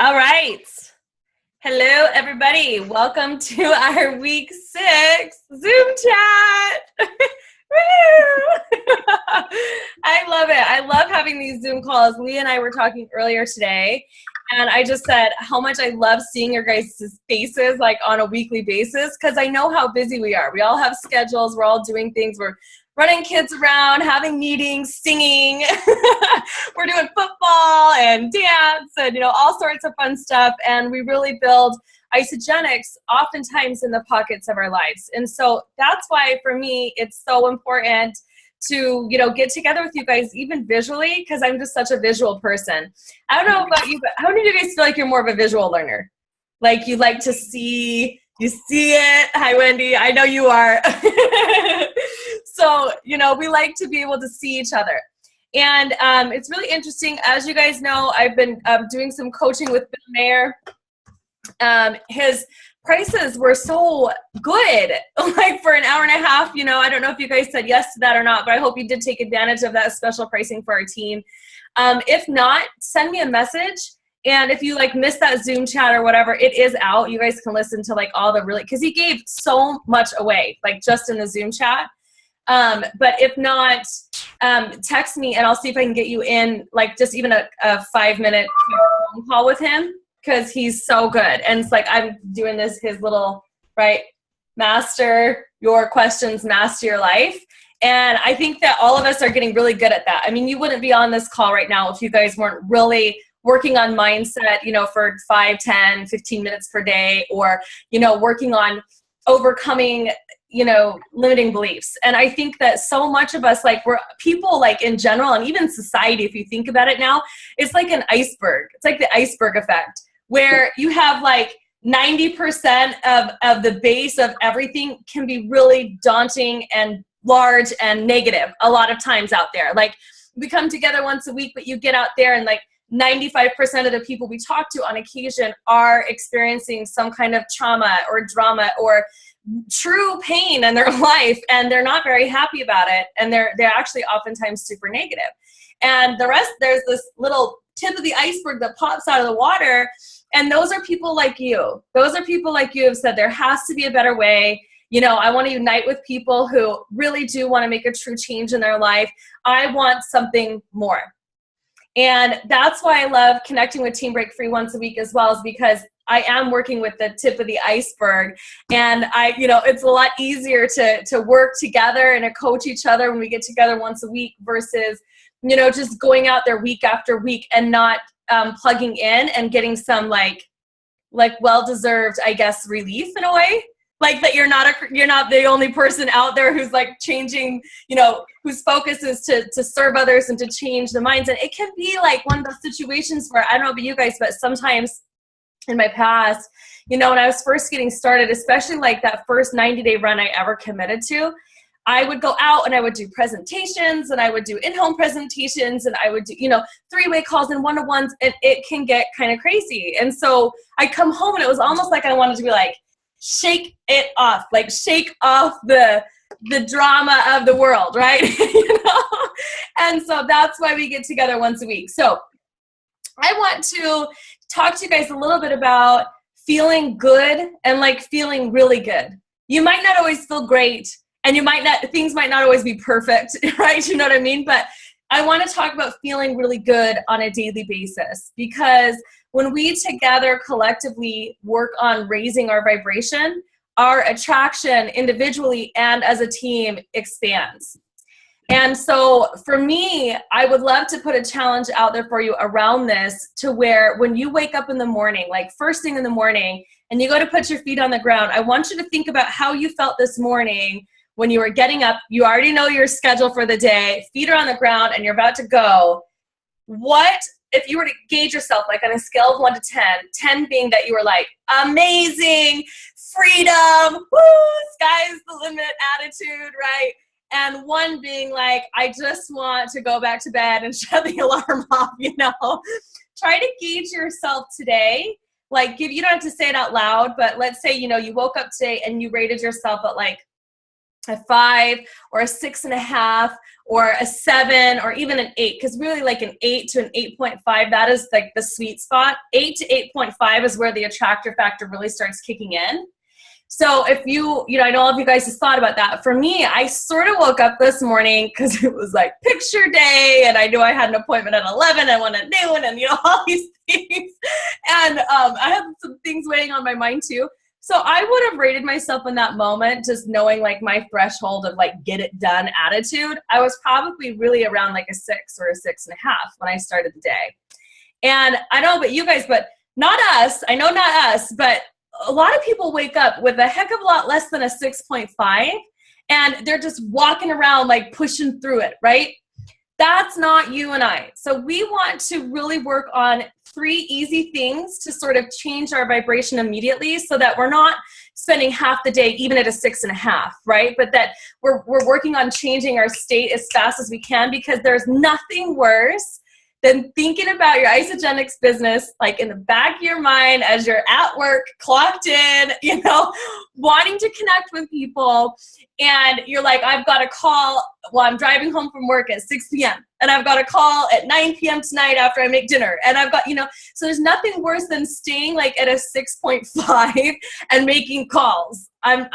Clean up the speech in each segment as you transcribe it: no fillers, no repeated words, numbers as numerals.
All right. Hello, everybody. Welcome to our week 6 Zoom chat. Woo! I love it. I love having these Zoom calls. Leah and I were talking earlier today, and I just said how much I love seeing your guys' faces like on a weekly basis because I know how busy we are. We all have schedules. We're all doing things. We're running kids around, having meetings, singing. We're doing football and dance and, all sorts of fun stuff. And we really build Isagenix oftentimes in the pockets of our lives. And so that's why for me, it's so important to, get together with you guys, even visually, because I'm just such a visual person. I don't know about you, but how many of you guys feel like you're more of a visual learner? Like you like to see, you see it. Hi, Wendy. I know you are. So, we like to be able to see each other. And it's really interesting. As you guys know, I've been doing some coaching with Bill Mayer. His prices were so good, like for an hour and a half. I don't know if you guys said yes to that or not, but I hope you did take advantage of that special pricing for our team. If not, send me a message. And if you missed that Zoom chat or whatever, it is out. You guys can listen to all the because he gave so much away, just in the Zoom chat. But if not, text me and I'll see if I can get you in just even a 5-minute phone call with him because he's so good. And it's I'm doing his little, master your questions, master your life. And I think that all of us are getting really good at that. I mean, you wouldn't be on this call right now if you guys weren't really working on mindset, for 5, 10, 15 minutes per day, or, working on overcoming, limiting beliefs. And I think that so much of us, we're people in general, and even society, if you think about it now, it's like an iceberg. It's like the iceberg effect where you have 90% of the base of everything can be really daunting and large and negative a lot of times out there. We come together once a week, but you get out there and 95% of the people we talk to on occasion are experiencing some kind of trauma or drama or true pain in their life, and they're not very happy about it, and they're actually oftentimes super negative. And the rest, there's this little tip of the iceberg that pops out of the water, and those are people like you. Those are people like you who have said there has to be a better way. I want to unite with people who really do want to make a true change in their life. I want something more. And that's why I love connecting with Team Break Free once a week as well, is because I am working with the tip of the iceberg. And it's a lot easier to work together and to coach each other when we get together once a week versus, just going out there week after week and not plugging in and getting some well-deserved, I guess, relief in a way. That you're not the only person out there who's changing, whose focus is to serve others and to change the minds. And it can be one of those situations where, I don't know about you guys, but sometimes in my past, when I was first getting started, especially that first 90-day run I ever committed to, I would go out and I would do presentations and I would do in-home presentations and I would do, 3-way calls and one-to-ones, and it can get kind of crazy. And so I come home and it was almost I wanted to be shake it off, shake off the drama of the world, right? And so that's why we get together once a week. So I want to talk to you guys a little bit about feeling good and feeling really good. You might not always feel great, and things might not always be perfect, right? You know what I mean? But I want to talk about feeling really good on a daily basis, because when we together collectively work on raising our vibration, our attraction individually and as a team expands. And so for me, I would love to put a challenge out there for you around this, to where when you wake up in the morning, first thing in the morning, and you go to put your feet on the ground, I want you to think about how you felt this morning when you were getting up. You already know your schedule for the day, feet are on the ground, and you're about to go. What if you were to gauge yourself on a scale of 1 to 10, 10 being that you were amazing, freedom, woo, sky's the limit attitude, right? And 1 being I just want to go back to bed and shut the alarm off, Try to gauge yourself today. You don't have to say it out loud, but let's say, you woke up today and you rated yourself at a 5 or a 6.5 or a 7 or even an 8, because really like an 8 to an 8.5, that is like the sweet spot. 8 to 8.5 is where the attractor factor really starts kicking in. So if I know all of you guys just thought about that. For me, I sort of woke up this morning because it was like picture day, and I knew I had an appointment at 11 and one at noon, and all these things. And I had some things weighing on my mind too. So I would have rated myself in that moment, just knowing like my threshold of like get it done attitude. I was probably really around like a 6 or a 6.5 when I started the day. And I don't know about you guys, but not us. I know not us, but a lot of people wake up with a heck of a lot less than a 6.5, and they're just walking around like pushing through it, right? That's not you and I. So we want to really work on 3 easy things to sort of change our vibration immediately, so that we're not spending half the day even at a 6.5, right? But that we're working on changing our state as fast as we can, because there's nothing worse than thinking about your Isagenix business like in the back of your mind as you're at work, clocked in, wanting to connect with people. And you're like, I've got a call while I'm driving home from work at 6 p.m. And I've got a call at 9 p.m. tonight after I make dinner. And I've got, so there's nothing worse than staying like at a 6.5 and making calls. I'm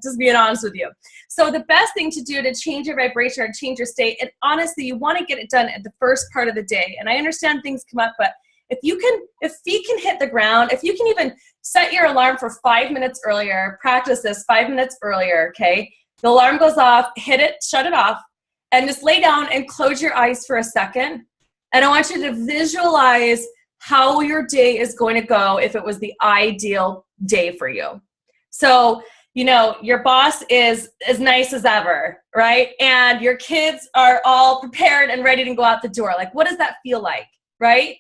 just being honest with you. So the best thing to do to change your vibration or change your state, and honestly, you want to get it done at the first part of the day. And I understand things come up, but if feet can hit the ground, if you can even set your alarm for 5 minutes earlier, practice this 5 minutes earlier, okay? The alarm goes off, hit it, shut it off, and just lay down and close your eyes for a second. And I want you to visualize how your day is going to go if it was the ideal day for you. So, your boss is as nice as ever, right? And your kids are all prepared and ready to go out the door. Like, what does that feel like, right?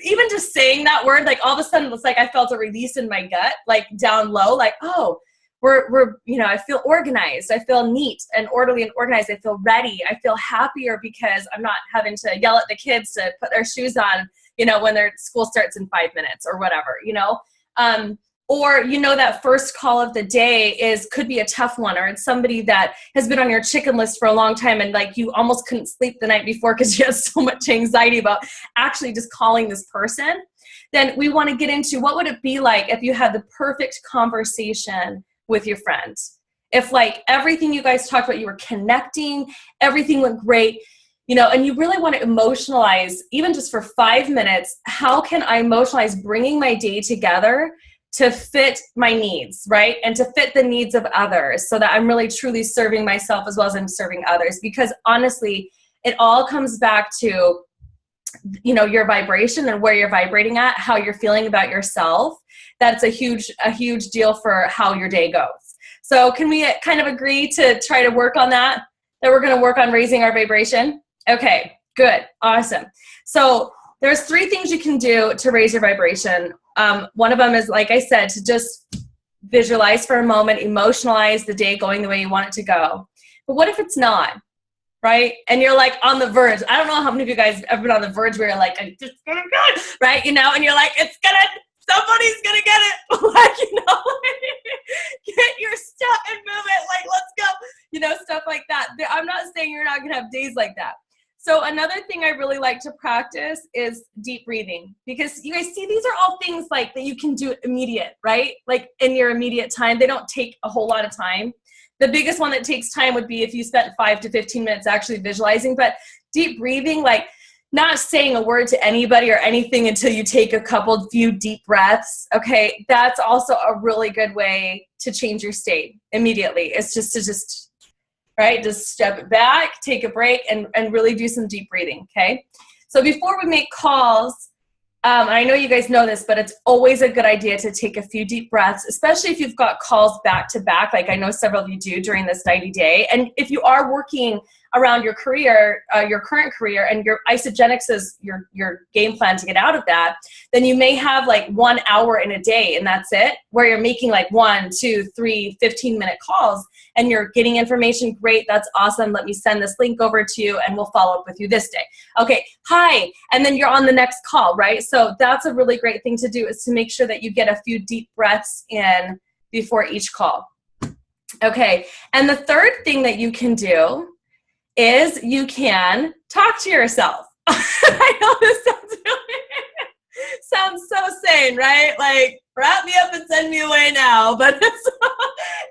Even just saying that word, like all of a sudden it's like I felt a release in my gut, like down low, like, oh, we're I feel organized. I feel neat and orderly and organized. I feel ready. I feel happier because I'm not having to yell at the kids to put their shoes on, when their school starts in 5 minutes or whatever, or, that first call of the day could be a tough one, or it's somebody that has been on your chicken list for a long time and like you almost couldn't sleep the night before because you had so much anxiety about actually just calling this person. Then we want to get into what would it be like if you had the perfect conversation with your friends. If like everything you guys talked about, you were connecting, everything went great, and you really want to emotionalize, even just for 5 minutes, how can I emotionalize bringing my day together to fit my needs, right? And to fit the needs of others, so that I'm really truly serving myself as well as I'm serving others. Because honestly, it all comes back to, your vibration and where you're vibrating at, how you're feeling about yourself. That's a huge deal for how your day goes. So can we kind of agree to try to work on that we're going to work on raising our vibration? Okay, good. Awesome. So there's 3 things you can do to raise your vibration. One of them is, like I said, to just visualize for a moment, emotionalize the day going the way you want it to go. But what if it's not, right? And you're like on the verge. I don't know how many of you guys have ever been on the verge where you're like, I'm just gonna go, right? And you're like, somebody's gonna get it. Like, get your stuff and move it. Like, let's go, stuff like that. I'm not saying you're not gonna have days like that. So another thing I really like to practice is deep breathing, because you guys see, these are all things like that you can do immediate, right? Like in your immediate time. They don't take a whole lot of time. The biggest one that takes time would be if you spent 5 to 15 minutes actually visualizing. But deep breathing, like not saying a word to anybody or anything until you take a few deep breaths, okay? That's also a really good way to change your state immediately. It's just right? Just step it back, take a break, and really do some deep breathing, okay? So before we make calls, I know you guys know this, but it's always a good idea to take a few deep breaths, especially if you've got calls back to back, like I know several of you do during this 90-day. And if you are working around your career, your current career, and your Isagenix is your game plan to get out of that, then you may have like 1 hour in a day, and that's it, where you're making like 1, 2, 3, 15-minute calls, and you're getting information. Great, that's awesome. Let me send this link over to you, and we'll follow up with you this day. Okay, hi, and then you're on the next call, right? So that's a really great thing to do, is to make sure that you get a few deep breaths in before each call. Okay. And the third thing that you can do is you can talk to yourself. I know this sounds so sane, right? Like, wrap me up and send me away now. But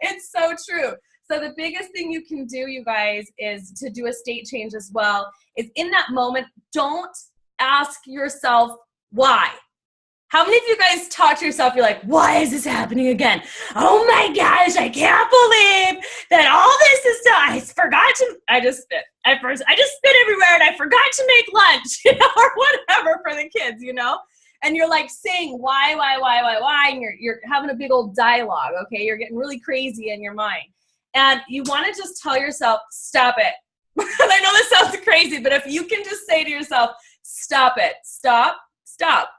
it's so true. So the biggest thing you can do, you guys, is to do a state change as well, is in that moment, don't ask yourself why. How many of you guys talk to yourself, you're like, why is this happening again? Oh my gosh, I can't believe that all this is done. I forgot to, I just spit everywhere and I forgot to make lunch, or whatever for the kids, And you're like saying why, and you're having a big old dialogue, okay? You're getting really crazy in your mind. And you want to just tell yourself, stop it. And I know this sounds crazy, but if you can just say to yourself, stop it, stop.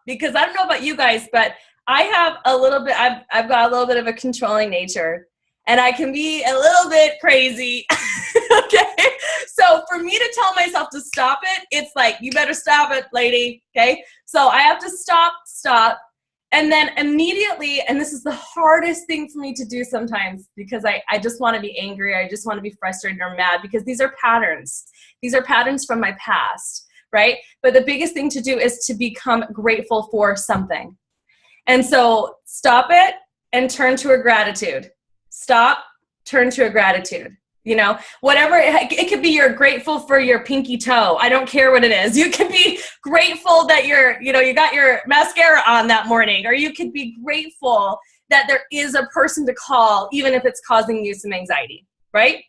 Because I don't know about you guys, but I have I've got a little bit of a controlling nature, and I can be a little bit crazy. Okay. So for me to tell myself to stop it, it's like, you better stop it, lady. Okay. So I have to stop. And then immediately, and this is the hardest thing for me to do sometimes, because I just want to be angry. I just want to be frustrated or mad, because these are patterns. These are patterns from my past. Right? But the biggest thing to do is to become grateful for something. And so stop it and turn to a gratitude. Stop, turn to a gratitude. Whatever, it could be you're grateful for your pinky toe. I don't care what it is. You could be grateful that you got your mascara on that morning, or you could be grateful that there is a person to call, even if it's causing you some anxiety, right?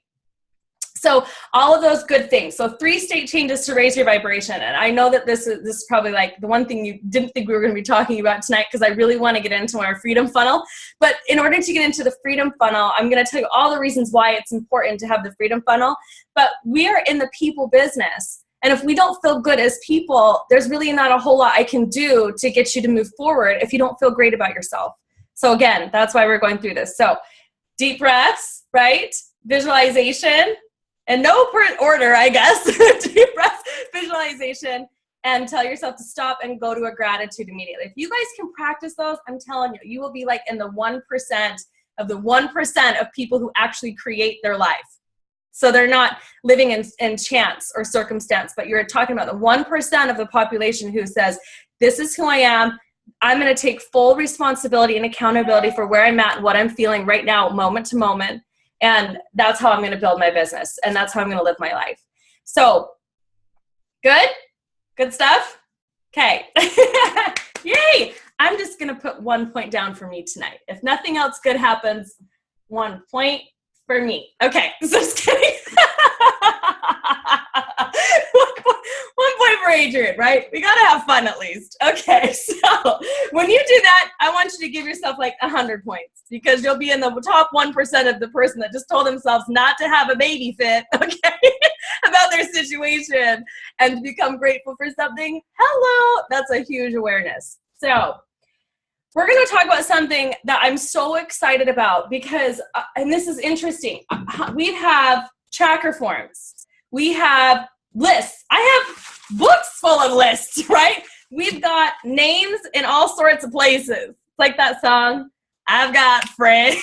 So all of those good things. So 3 state changes to raise your vibration. And I know that this is probably like the one thing you didn't think we were going to be talking about tonight, because I really want to get into our freedom funnel. But in order to get into the freedom funnel, I'm going to tell you all the reasons why it's important to have the freedom funnel. But we are in the people business. And if we don't feel good as people, there's really not a whole lot I can do to get you to move forward if you don't feel great about yourself. So again, that's why we're going through this. So deep breaths, right? Visualization. In no order, I guess. Deep breath, visualization, and tell yourself to stop and go to a gratitude immediately. If you guys can practice those, I'm telling you, you will be like in the 1% of the 1% of people who actually create their life. So they're not living in chance or circumstance, but you're talking about the 1% of the population who says, this is who I am. I'm going to take full responsibility and accountability for where I'm at and what I'm feeling right now, moment to moment. And that's how I'm going to build my business. And that's how I'm going to live my life. So, good stuff? Okay. Yay. I'm just going to put 1 point down for me tonight. If nothing else good happens, 1 point for me. Okay. So just kidding. 1 point for Adrian, right? We got to have fun at least. Okay. So when you do that, I want you to give yourself like 100 points, because you'll be in the top 1% of the person that just told themselves not to have a baby fit, okay, about their situation and to become grateful for something. Hello. That's a huge awareness. So we're going to talk about something that I'm so excited about, because, and this is interesting, we have tracker forms. We have lists. I have books full of lists, right? We've got names in all sorts of places. Like that song, I've got friends.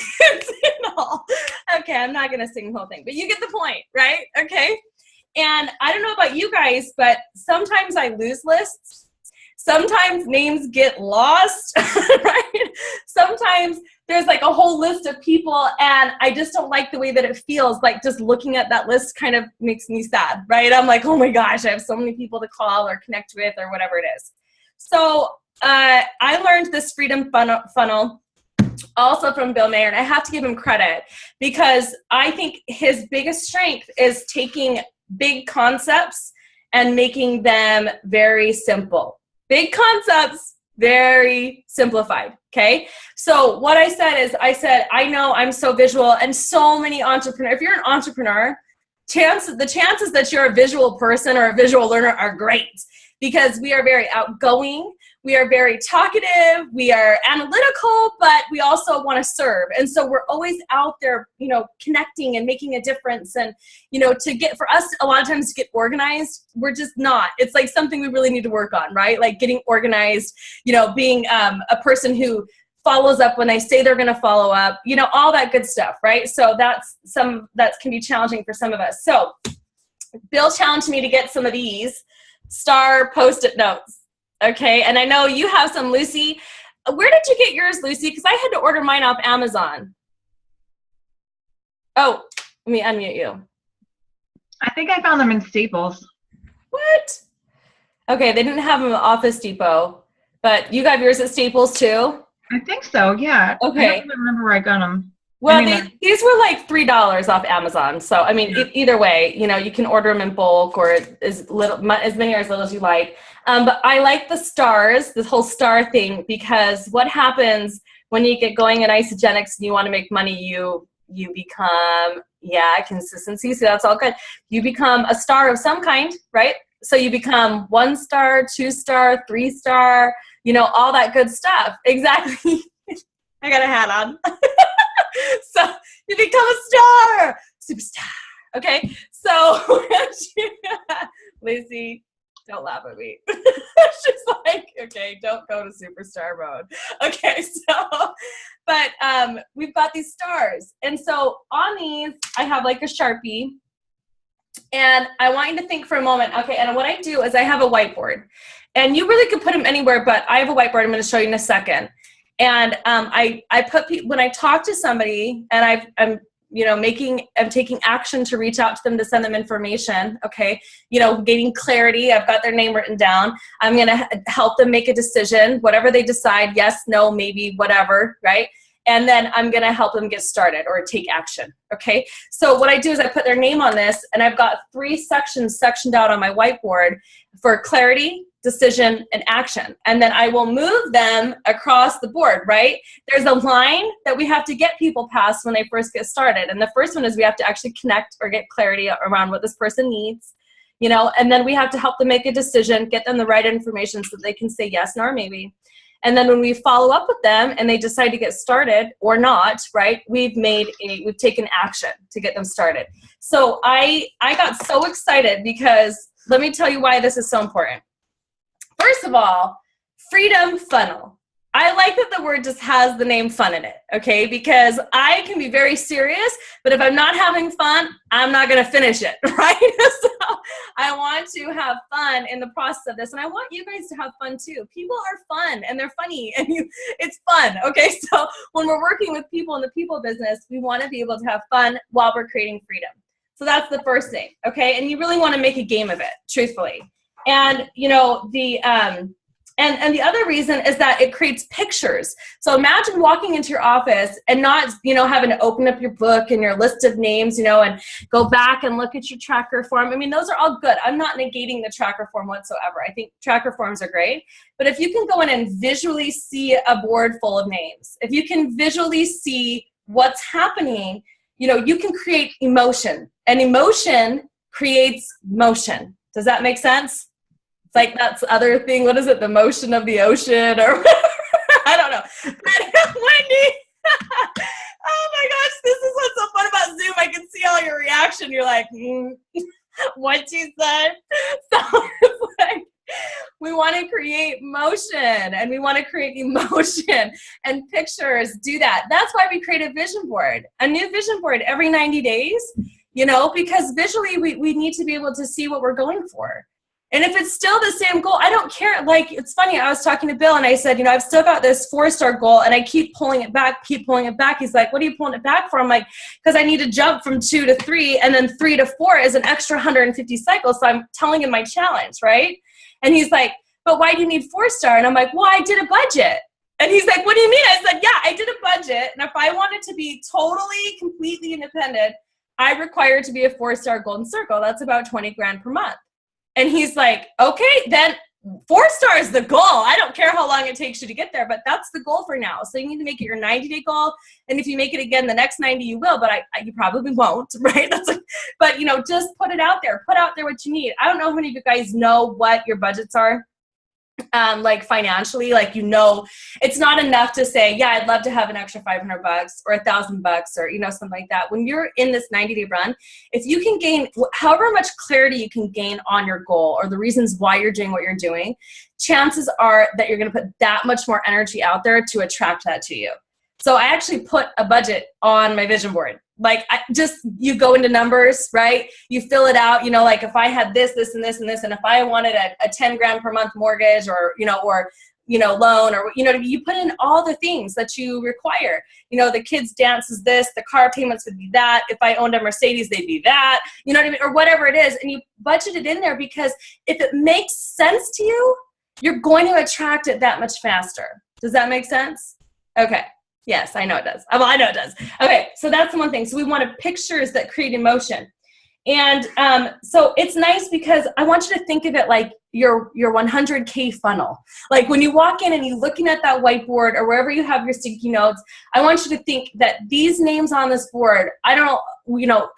Okay, I'm not going to sing the whole thing, but you get the point, right? Okay. And I don't know about you guys, but sometimes I lose lists. Sometimes names get lost, right? Sometimes there's like a whole list of people and I just don't like the way that it feels. Like just looking at that list kind of makes me sad, right? I'm like, oh my gosh, I have so many people to call or connect with or whatever it is. So I learned this freedom funnel also from Bill Mayer, and I have to give him credit because I think his biggest strength is taking big concepts and making them very simple. Big concepts, very simplified, okay? So what I said is, I know I'm so visual, and so many entrepreneurs, if you're an entrepreneur, the chances that you're a visual person or a visual learner are great, because we are very outgoing, we are very talkative, we are analytical, but we also want to serve. And so we're always out there, connecting and making a difference. And, for us, a lot of times to get organized, we're just not. It's like something we really need to work on, right? Like getting organized, being a person who follows up when they say they're going to follow up, you know, all that good stuff, right? So that can be challenging for some of us. So Bill challenged me to get some of these star Post-it notes. Okay. And I know you have some, Lucy. Where did you get yours, Lucy? Because I had to order mine off Amazon. Oh, let me unmute you. I think I found them in Staples. What? Okay, they didn't have them at Office Depot, but you got yours at Staples too? I think so, yeah. Okay. I don't really remember where I got them. Well, these were like $3 off Amazon. So, I mean, either way, you know, you can order them in bulk or as many or as little as you like. But I like the stars, this whole star thing, because what happens when you get going in Isagenix and you want to make money, you become, consistency. So that's all good. You become a star of some kind, right? So you become 1 star, 2 star, 3 star, you know, all that good stuff. Exactly. I got a hat on. So you become a star, superstar. Okay. So Lacey, don't laugh at me. She's like, okay, don't go to superstar mode. Okay. So, but we've got these stars. And so on these, I have like a Sharpie. And I want you to think for a moment, okay, and what I do is I have a whiteboard. And you really could put them anywhere, but I have a whiteboard I'm going to show you in a second. And I put when I talk to somebody and I'm taking action to reach out to them to send them information, okay, you know, gaining clarity. I've got their name written down. I'm going to help them make a decision, whatever they decide, yes, no, maybe, whatever, right? And then I'm going to help them get started or take action, okay? So what I do is I put their name on this, and I've got 3 sections sectioned out on my whiteboard for clarity, decision, and action. And then I will move them across the board, right? There's a line that we have to get people past when they first get started. And the first one is we have to actually connect or get clarity around what this person needs, you know, and then we have to help them make a decision, get them the right information so they can say yes, no, or maybe. And then when we follow up with them and they decide to get started or not, right, we've taken action to get them started. So I got so excited because let me tell you why this is so important. First of all, Freedom Funnel. I like that the word just has the name fun in it, okay? Because I can be very serious, but if I'm not having fun, I'm not going to finish it, right? So I want to have fun in the process of this, and I want you guys to have fun too. People are fun, and they're funny, and it's fun, okay? So when we're working with people in the people business, we want to be able to have fun while we're creating freedom. So that's the first thing, okay? And you really want to make a game of it, truthfully. And, you know, And the other reason is that it creates pictures. So imagine walking into your office and not, you know, having to open up your book and your list of names, you know, and go back and look at your tracker form. I mean, those are all good. I'm not negating the tracker form whatsoever. I think tracker forms are great. But if you can go in and visually see a board full of names, if you can visually see what's happening, you know, you can create emotion. And emotion creates motion. Does that make sense? It's like that's the other thing. What is it? The motion of the ocean or I don't know. Wendy, oh my gosh, this is what's so fun about Zoom. I can see all your reaction. You're like, what you said? So it's like, we want to create motion and we want to create emotion and pictures do that. That's why we create a vision board, a new vision board every 90 days, you know, because visually we need to be able to see what we're going for. And if it's still the same goal, I don't care. Like, it's funny. I was talking to Bill and I said, you know, I've still got this 4-star goal and I keep pulling it back. He's like, what are you pulling it back for? I'm like, because I need to jump from 2 to 3 and then 3 to 4 is an extra 150 cycles. So I'm telling him my challenge, right? And he's like, but why do you need 4-star? And I'm like, well, I did a budget. And he's like, what do you mean? I said, yeah, I did a budget. And if I wanted to be totally, completely independent, I require to be a 4-star golden circle. That's about 20 grand per month. And he's like, okay, then 4-star is the goal. I don't care how long it takes you to get there, but that's the goal for now. So you need to make it your 90-day goal. And if you make it again the next 90, you will, but you probably won't, right? That's like, but, you know, just put it out there. Put out there what you need. I don't know how many of you guys know what your budgets are. like financially, like, you know, it's not enough to say, yeah, I'd love to have an extra $500 or $1,000 or, you know, something like that. When you're in this 90-day run, if you can gain however much clarity you can gain on your goal or the reasons why you're doing what you're doing, chances are that you're going to put that much more energy out there to attract that to you. So I actually put a budget on my vision board. Like, you go into numbers, right? You fill it out, you know, like if I had this, this, and this, and this, and if I wanted a 10 grand per month mortgage or, you know, loan, or, you know, you put in all the things that you require. You know, the kids' dance is this, the car payments would be that. If I owned a Mercedes, they'd be that, you know what I mean? Or whatever it is. And you budget it in there, because if it makes sense to you, you're going to attract it that much faster. Does that make sense? Okay. Yes, I know it does. Well, I know it does. Okay, so that's one thing. So we wanted pictures that create emotion. And so it's nice because I want you to think of it like your 100K funnel. Like when you walk in and you're looking at that whiteboard or wherever you have your sticky notes, I want you to think that these names on this board, I don't know, you know,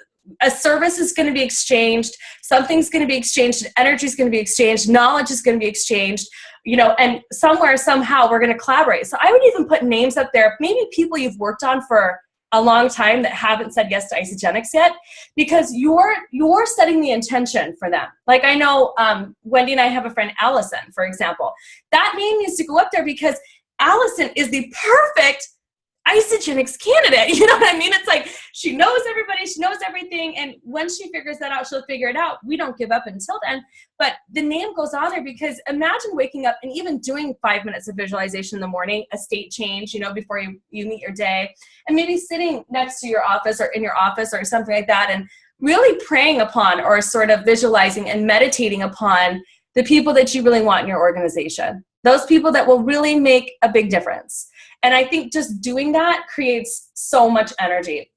a service is going to be exchanged, something's going to be exchanged, energy is going to be exchanged, knowledge is going to be exchanged, you know, and somewhere, somehow we're going to collaborate. So I would even put names up there, maybe people you've worked on for a long time that haven't said yes to Isagenix yet, because you're setting the intention for them. Like I know Wendy and I have a friend, Allison, for example. That name needs to go up there because Allison is the perfect Isagenix candidate. You know what I mean? It's like she knows everybody, she knows everything, and when she figures that out, she'll figure it out. We don't give up until then, but the name goes on there because imagine waking up and even doing 5 minutes of visualization in the morning, a state change, you know, before you meet your day, and maybe sitting next to your office or in your office or something like that, and really praying upon or sort of visualizing and meditating upon the people that you really want in your organization, those people that will really make a big difference. And I think just doing that creates so much energy.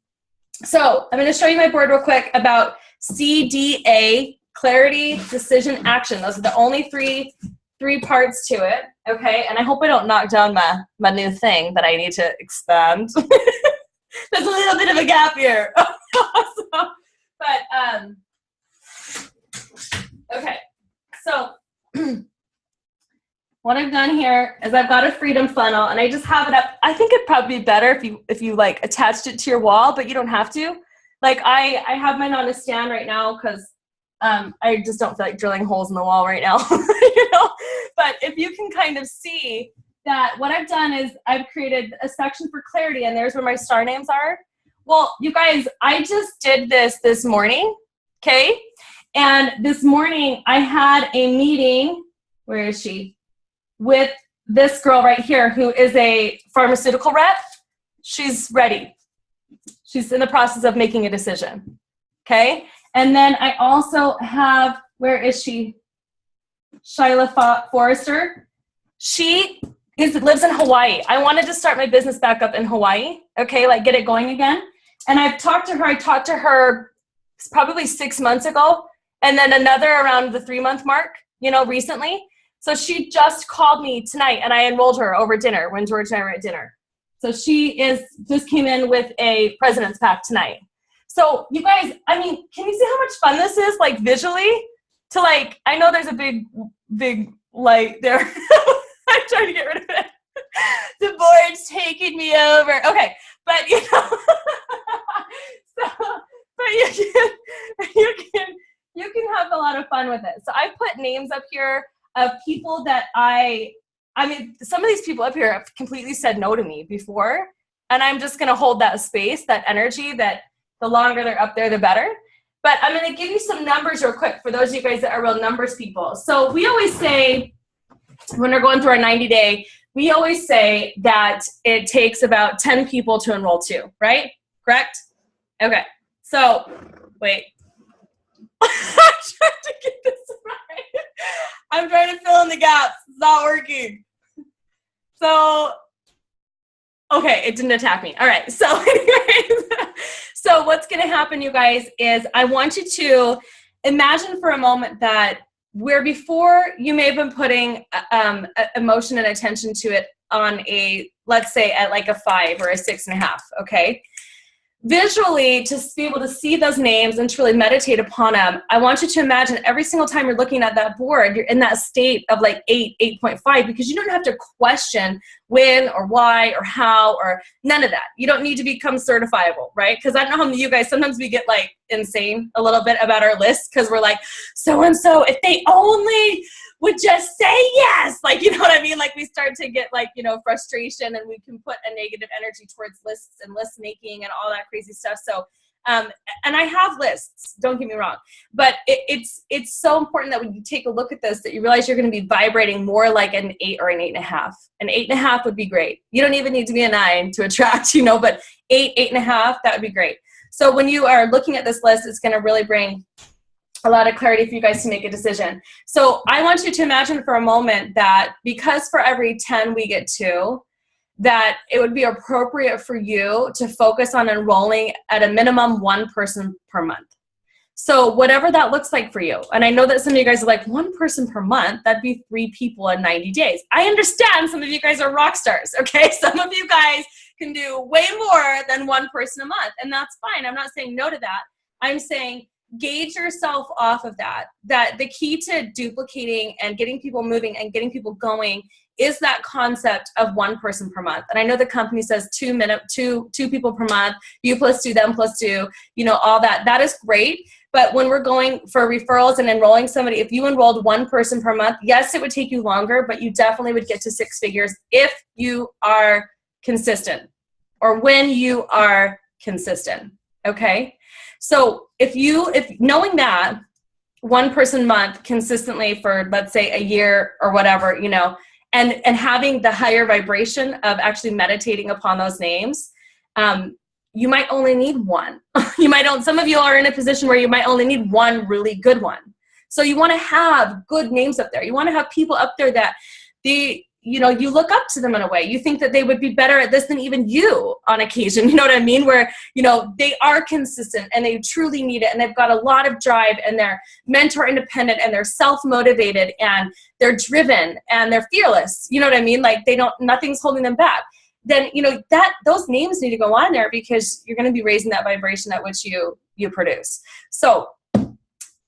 So I'm going to show you my board real quick about CDA, clarity, decision, action. Those are the only three parts to it. Okay. And I hope I don't knock down my new thing that I need to expand. There's a little bit of a gap here. Okay. So what I've done here is I've got a freedom funnel and I just have it up. I think it'd probably be better if you like attached it to your wall, but you don't have to. Like I have mine on a stand right now because I just don't feel like drilling holes in the wall right now, you know. But if you can kind of see that what I've done is I've created a section for clarity, and there's where my star names are. Well, you guys, I just did this morning, okay? And this morning I had a meeting. Where is she? With this girl right here who is a pharmaceutical rep. She's ready. She's in the process of making a decision. Okay. And then I also have, where is she? Shyla Forrester. She lives in Hawaii. I wanted to start my business back up in Hawaii. Okay. Like get it going again. And I've talked to her. I talked to her probably 6 months ago. And then another around the 3-month mark, you know, recently. So she just called me tonight and I enrolled her over dinner when George and I were at dinner. So she just came in with a President's Pack tonight. So you guys, I mean, can you see how much fun this is, like visually? To like, I know there's a big light there. I'm trying to get rid of it. The board's taking me over. Okay, but you know, you can have a lot of fun with it. So I put names up here of people that I mean, some of these people up here have completely said no to me before, and I'm just going to hold that space, that energy, that the longer they're up there, the better. But I'm going to give you some numbers real quick for those of you guys that are real numbers people. So we always say, when we're going through our 90-day, we always say that it takes about 10 people to enroll to, right? Correct? Okay. So, wait. I'm trying to get this right. I'm trying to fill in the gaps. It's not working. So, okay, it didn't attack me. All right. So anyways, so what's going to happen, you guys, is I want you to imagine for a moment that where before you may have been putting emotion and attention to it on a, let's say at like a 5 or a 6.5, okay? visually, to be able to see those names and to really meditate upon them, I want you to imagine every single time you're looking at that board, you're in that state of like 8.5, because you don't have to question when or why or how or none of that. You don't need to become certifiable, right? Because I don't know how many of you guys, sometimes we get like insane a little bit about our list, because we're like, so-and-so, if they only would just say yes, like, you know what I mean? Like we start to get like, you know, frustration, and we can put a negative energy towards lists and list making and all that crazy stuff. So, and I have lists, don't get me wrong, but it's so important that when you take a look at this, that you realize you're going to be vibrating more like an 8 or an 8.5. An 8.5 would be great. You don't even need to be a 9 to attract, you know, but 8.5, that would be great. So when you are looking at this list, it's going to really bring a lot of clarity for you guys to make a decision. So I want you to imagine for a moment that because for every 10 we get 2, that it would be appropriate for you to focus on enrolling at a minimum 1 person per month. So whatever that looks like for you. And I know that some of you guys are like, 1 person per month, that'd be 3 people in 90 days. I understand some of you guys are rock stars, okay? Some of you guys can do way more than 1 person a month, and that's fine. I'm not saying no to that. I'm saying gauge yourself off of that the key to duplicating and getting people moving and getting people going is that concept of 1 person per month. And I know the company says 2 people per month, you plus 2, them plus 2, you know, all that. That is great. But when we're going for referrals and enrolling somebody, if you enrolled 1 person per month, yes, it would take you longer, but you definitely would get to 6 figures if you are consistent, or when you are consistent. Okay. So if knowing that 1 person month consistently for, let's say, a year or whatever, you know, and having the higher vibration of actually meditating upon those names, you might only need 1. Some of you are in a position where you might only need 1 really good one. So you want to have good names up there. You want to have people up there that you look up to them in a way. You think that they would be better at this than even you on occasion. You know what I mean? Where, you know, they are consistent and they truly need it, and they've got a lot of drive, and they're mentor independent, and they're self-motivated, and they're driven, and they're fearless. You know what I mean? Like nothing's holding them back. Then, you know, those names need to go on there, because you're going to be raising that vibration at which you produce. So,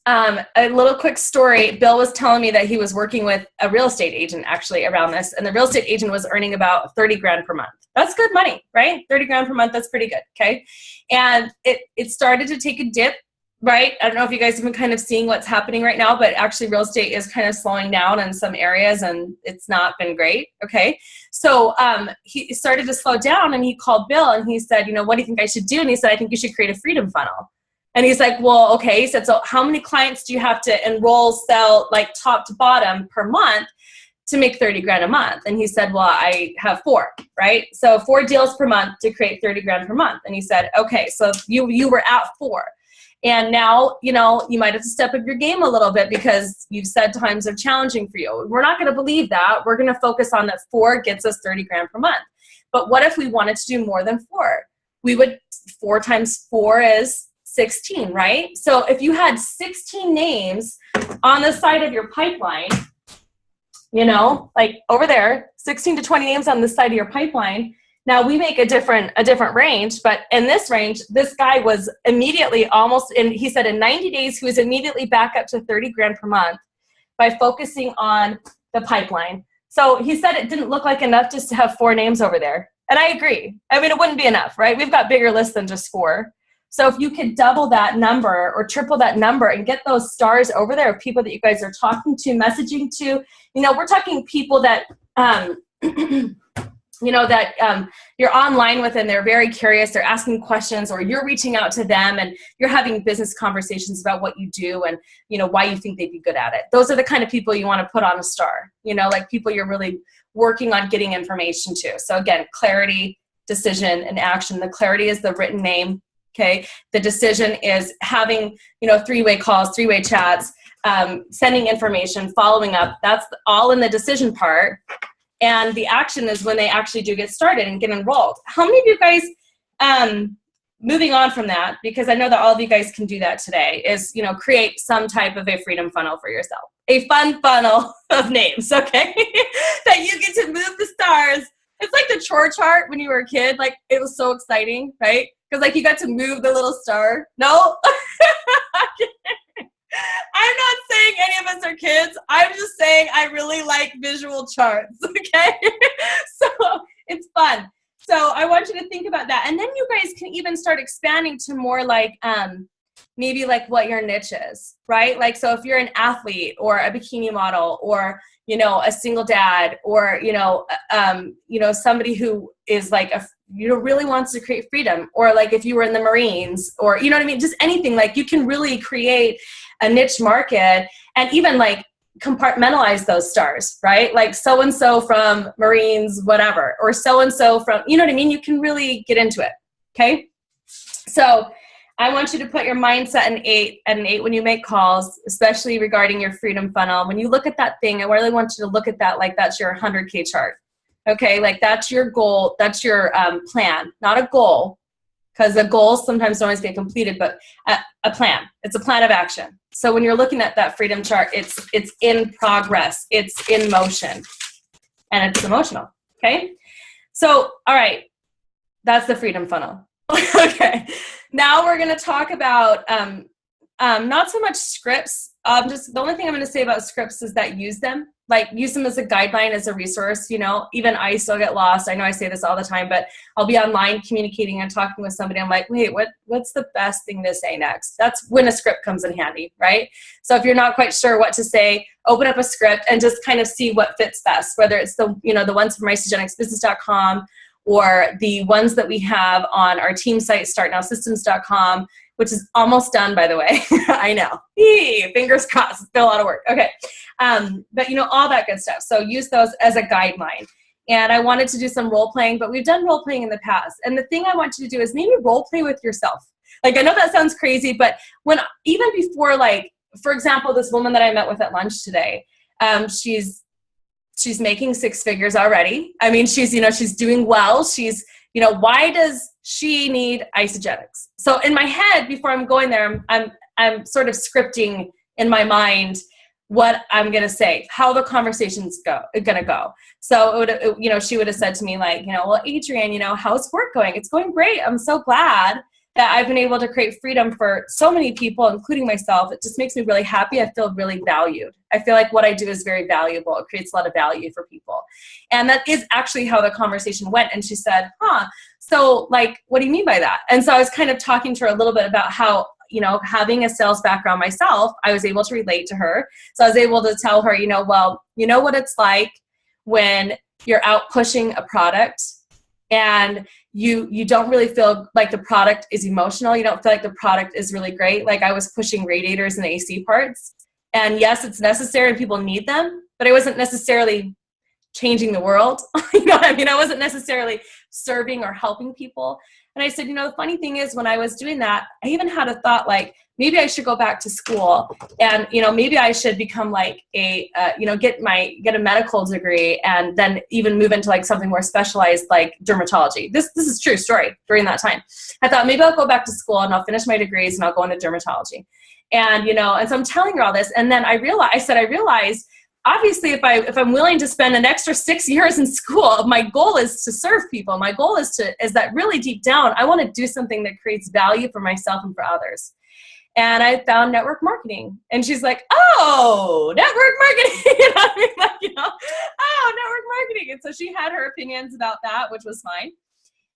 a little quick story. Bill was telling me that he was working with a real estate agent actually around this, and the real estate agent was earning about 30 grand per month. That's good money, right? 30 grand per month, that's pretty good, okay? And it started to take a dip, right? I don't know if you guys have been kind of seeing what's happening right now, but actually real estate is kind of slowing down in some areas, and it's not been great, okay? So he started to slow down, and he called Bill, and he said, you know, what do you think I should do? And he said, I think you should create a freedom funnel. And he's like, well, okay. He said, so how many clients do you have to enroll, sell, like top to bottom per month to make 30 grand a month? And he said, well, I have 4, right? So 4 deals per month to create 30 grand per month. And he said, okay, so you were at 4. And now, you know, you might have to step up your game a little bit, because you've said times are challenging for you. We're not going to believe that. We're going to focus on that 4 gets us 30 grand per month. But what if we wanted to do more than 4? 4 times 4 is 16, right? So if you had 16 names on the side of your pipeline, you know, like over there, 16 to 20 names on the side of your pipeline. Now we make a different range, but in this range, this guy was immediately he said in 90 days, he was immediately back up to 30 grand per month by focusing on the pipeline. So he said it didn't look like enough just to have 4 names over there. And I agree. I mean, it wouldn't be enough, right? We've got bigger lists than just 4. So if you could double that number or triple that number and get those stars over there of people that you guys are talking to, messaging to, you know, we're talking people that, you know, that you're online with, and they're very curious, they're asking questions, or you're reaching out to them and you're having business conversations about what you do and, you know, why you think they'd be good at it. Those are the kind of people you want to put on a star, you know, like people you're really working on getting information to. So again, clarity, decision, and action. The clarity is the written name. Okay. The decision is having, you know, 3-way calls, 3-way chats, sending information, following up. That's all in the decision part. And the action is when they actually do get started and get enrolled. How many of you guys, moving on from that, because I know that all of you guys can do that today, is, you know, create some type of a freedom funnel for yourself. A fun funnel of names, okay? That you get to move the stars. It's like the chore chart when you were a kid. Like, it was so exciting, right? Because like you got to move the little star. No? I'm not saying any of us are kids. I'm just saying I really like visual charts, okay? So it's fun. So I want you to think about that. And then you guys can even start expanding to more like maybe like what your niche is, right? Like, so if you're an athlete or a bikini model or, you know, a single dad or, you know, somebody who is like, really wants to create freedom, or like if you were in the Marines or, you know what I mean? Just anything, like you can really create a niche market and even like compartmentalize those stars, right? Like so-and-so from Marines, whatever, or so-and-so from, you know what I mean? You can really get into it. Okay. So I want you to put your mindset at an 8 when you make calls, especially regarding your freedom funnel. When you look at that thing, I really want you to look at that like that's your 100K chart. Okay, like that's your goal, that's your plan, not a goal, because the goals sometimes don't always get completed, but a plan. It's a plan of action. So when you're looking at that freedom chart, it's in progress, it's in motion, and it's emotional. Okay, so all right, that's the freedom funnel. Okay, now we're going to talk about not so much scripts. Just the only thing I'm going to say about scripts is that use them as a guideline, as a resource. You know, even I still get lost. I know I say this all the time, but I'll be online communicating and talking with somebody. I'm like, wait, what's the best thing to say next? That's when a script comes in handy, right? So if you're not quite sure what to say, open up a script and just kind of see what fits best, whether it's the ones from isogenicsbusiness.com or the ones that we have on our team site, startnowsystems.com, which is almost done, by the way. I know. Fingers crossed. It's still a lot of work. Okay. But, all that good stuff. So use those as a guideline. And I wanted to do some role playing, but we've done role playing in the past. And the thing I want you to do is maybe role play with yourself. Like, I know that sounds crazy, but even before, like, for example, this woman that I met with at lunch today, she's making 6 figures already. I mean, she's doing well. Why does she need Isagenix? So in my head, before I'm going there, I'm sort of scripting in my mind what I'm going to say, how the conversation's going to go. So she would have said to me like, well, Adrienne, how's work going? It's going great. I'm so glad that I've been able to create freedom for so many people, including myself. It just makes me really happy. I feel really valued. I feel like what I do is very valuable. It creates a lot of value for people. And that is actually how the conversation went. And she said, so like, what do you mean by that? And so I was kind of talking to her a little bit about how, having a sales background myself, I was able to relate to her. So I was able to tell her, well, you know what it's like when you're out pushing a product and you don't really feel like the product is emotional. You don't feel like the product is really great. Like I was pushing radiators and AC parts. And yes, it's necessary and people need them, but I wasn't necessarily changing the world. You know what I mean? I wasn't necessarily serving or helping people. And I said, the funny thing is when I was doing that, I even had a thought like, maybe I should go back to school and, maybe I should become like get a medical degree and then even move into like something more specialized like dermatology. This is true story during that time. I thought maybe I'll go back to school and I'll finish my degrees and I'll go into dermatology. And, and so I'm telling her all this. And then I realized obviously if I'm willing to spend an extra 6 years in school, my goal is to serve people. My goal is that really deep down, I want to do something that creates value for myself and for others. And I found network marketing. And she's like, oh, network marketing. Oh, network marketing. And so she had her opinions about that, which was fine.